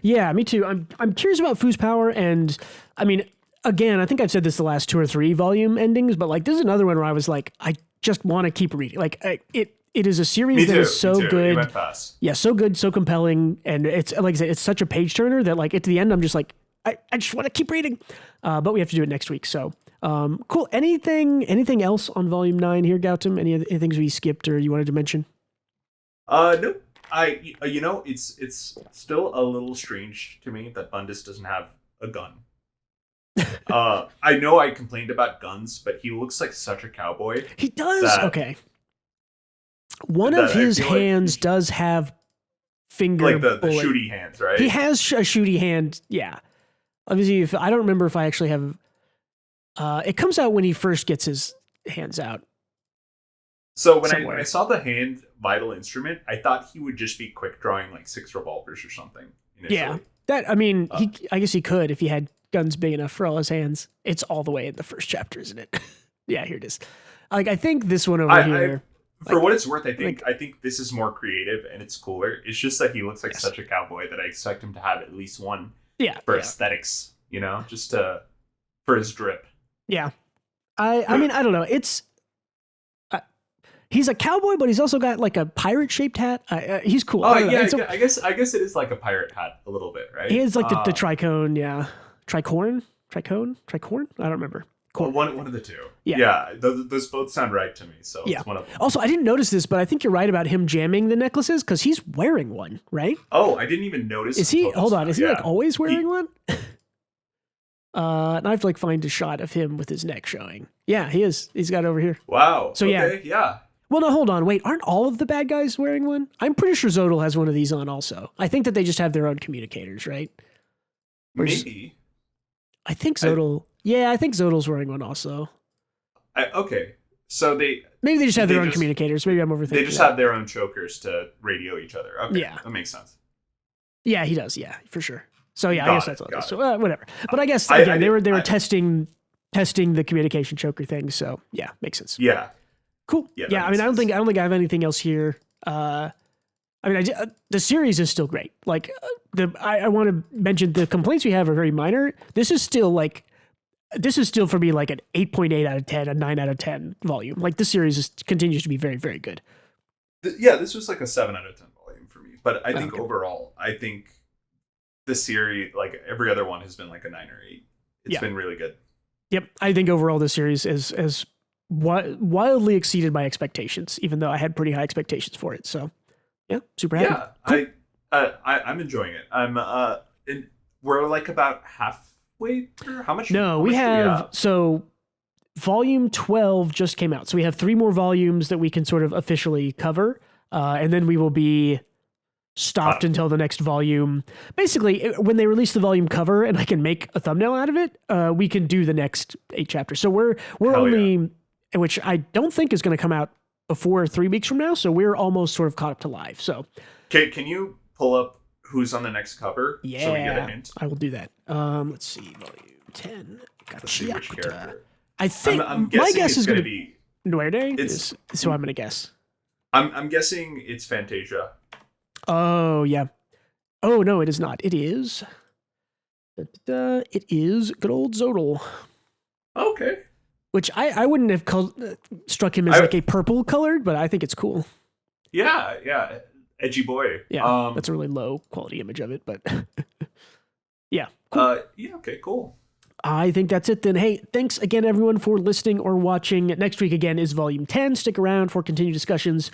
Yeah, me too. I'm curious about Fu's power, and I mean, again, I think I've said this the last 2 or 3 volume endings, but like, this is another one where I was like, I just want to keep reading. Like, it is a series that is so good. You went fast. Yeah, so good, so compelling, and it's, like I said, it's such a page turner that, like, at the end, I'm just like, I just want to keep reading. But we have to do it next week. So cool. Anything else on volume 9 here, Gautam? Any things we skipped or you wanted to mention? No. It's still a little strange to me that Bundus doesn't have a gun. I know I complained about guns, but he looks like such a cowboy. He does. Okay. One of his hands does have finger, like the shooty hands, right? He has a shooty hand. Yeah. Obviously, I don't remember if I actually have. It comes out when he first gets his hands out. So when I saw the hand vital instrument, I thought he would just be quick drawing like 6 revolvers or something initially. Yeah, I guess he could if he had guns big enough for all his hands. It's all the way in the first chapter, isn't it? Yeah, here it is. Like, I think this one over here. For what it's worth, I think this is more creative and it's cooler. It's just that he looks like such a cowboy that I expect him to have at least one. Yeah, for aesthetics, you know, just for his drip. Yeah, I mean, I don't know. It's. He's a cowboy, but he's also got like a pirate shaped hat. He's cool. Oh yeah, I guess it is like a pirate hat a little bit, right? He has like the tricone, yeah, tricorn. I don't remember. Cool. One of the two. Yeah. Those both sound right to me. So Yeah. it's one of them. Also, I didn't notice this, but I think you're right about him jamming the necklaces because he's wearing one, right? Oh, I didn't even notice. Is he? Hold on. Is he like always wearing one? And I have to like find a shot of him with his neck showing. Yeah, he is. He's got it over here. Wow. So yeah. Well, no, hold on. Wait, aren't all of the bad guys wearing one? I'm pretty sure Zodal has one of these on also. I think that they just have their own communicators, right? Maybe. I think Zodal. I think Zodal's wearing one also. Okay. So maybe they just have their own communicators. Maybe I'm overthinking. They just have their own chokers to radio each other. Okay. Yeah. That makes sense. Yeah, he does. Yeah, for sure. So yeah, I guess that's all it is. So whatever. But I guess again, they were testing the communication choker thing. So yeah, makes sense. Yeah. Cool. Yeah. I mean, I don't think I have anything else here. I mean, the series is still great. Like I want to mention the complaints we have are very minor. This is still for me like an 8.8 out of 10, a 9 out of 10 volume. Like this series continues to be very, very good. This was like a 7 out of 10 volume for me. But I think overall, I think the series, like every other one, has been like a 9 or 8. It's been really good. Yep. I think overall this series is wildly exceeded my expectations, even though I had pretty high expectations for it. So yeah, super happy. Yeah, cool. I'm enjoying it. We're like about halfway through. How much? No, we have so volume 12 just came out. So we have 3 more volumes that we can sort of officially cover. And then we will be stopped until the next volume. Basically, when they release the volume cover and I can make a thumbnail out of it, we can do the next 8 chapters. So we're only, which I don't think is going to come out before 3 weeks from now. So we're almost sort of caught up to live. So can you pull up who's on the next cover? Yeah, so we get a hint? I will do that. Let's see, volume 10. GACHIAKUTA. I think I'm my guess is going to be Nuerde. Is so I'm going to guess. I'm guessing it's Fantasia. Oh yeah. Oh no, it is not. It is. It is good old Zodal. Okay. Which I wouldn't have struck him as like a purple colored, but I think it's cool. Yeah. Edgy boy. Yeah, that's a really low quality image of it, but yeah. Cool. Okay, cool. I think that's it then. Hey, thanks again, everyone, for listening or watching. Next week, again, is Volume 10. Stick around for continued discussions.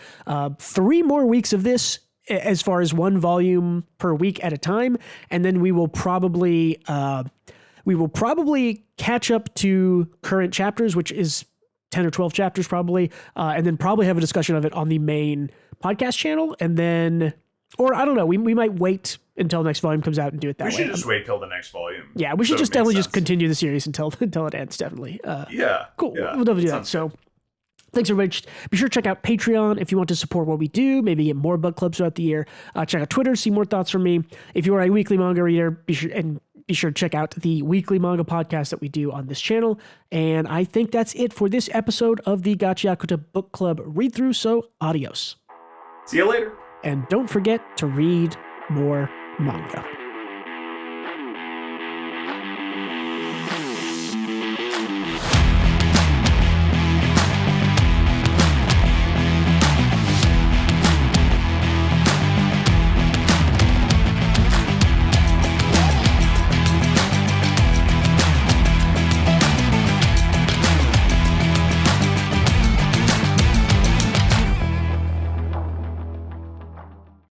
3 more weeks of this as far as 1 volume per week at a time. And then we will probably catch up to current chapters, which is 10 or 12 chapters probably, and then probably have a discussion of it on the main podcast channel. And then, or I don't know, we might wait until the next volume comes out and do it that way. We should just wait till the next volume. Yeah, we should just definitely just continue the series until it ends, definitely. Yeah. Cool. Yeah, we'll definitely do that. So thanks, everybody. Be sure to check out Patreon if you want to support what we do, maybe get more book clubs throughout the year. Check out Twitter, see more thoughts from me. If you are a weekly manga reader, be sure to check out the Weekly Manga Podcast that we do on this channel. And I think that's it for this episode of the GACHIAKUTA Book Club read-through, so adios. See you later. And don't forget to read more manga.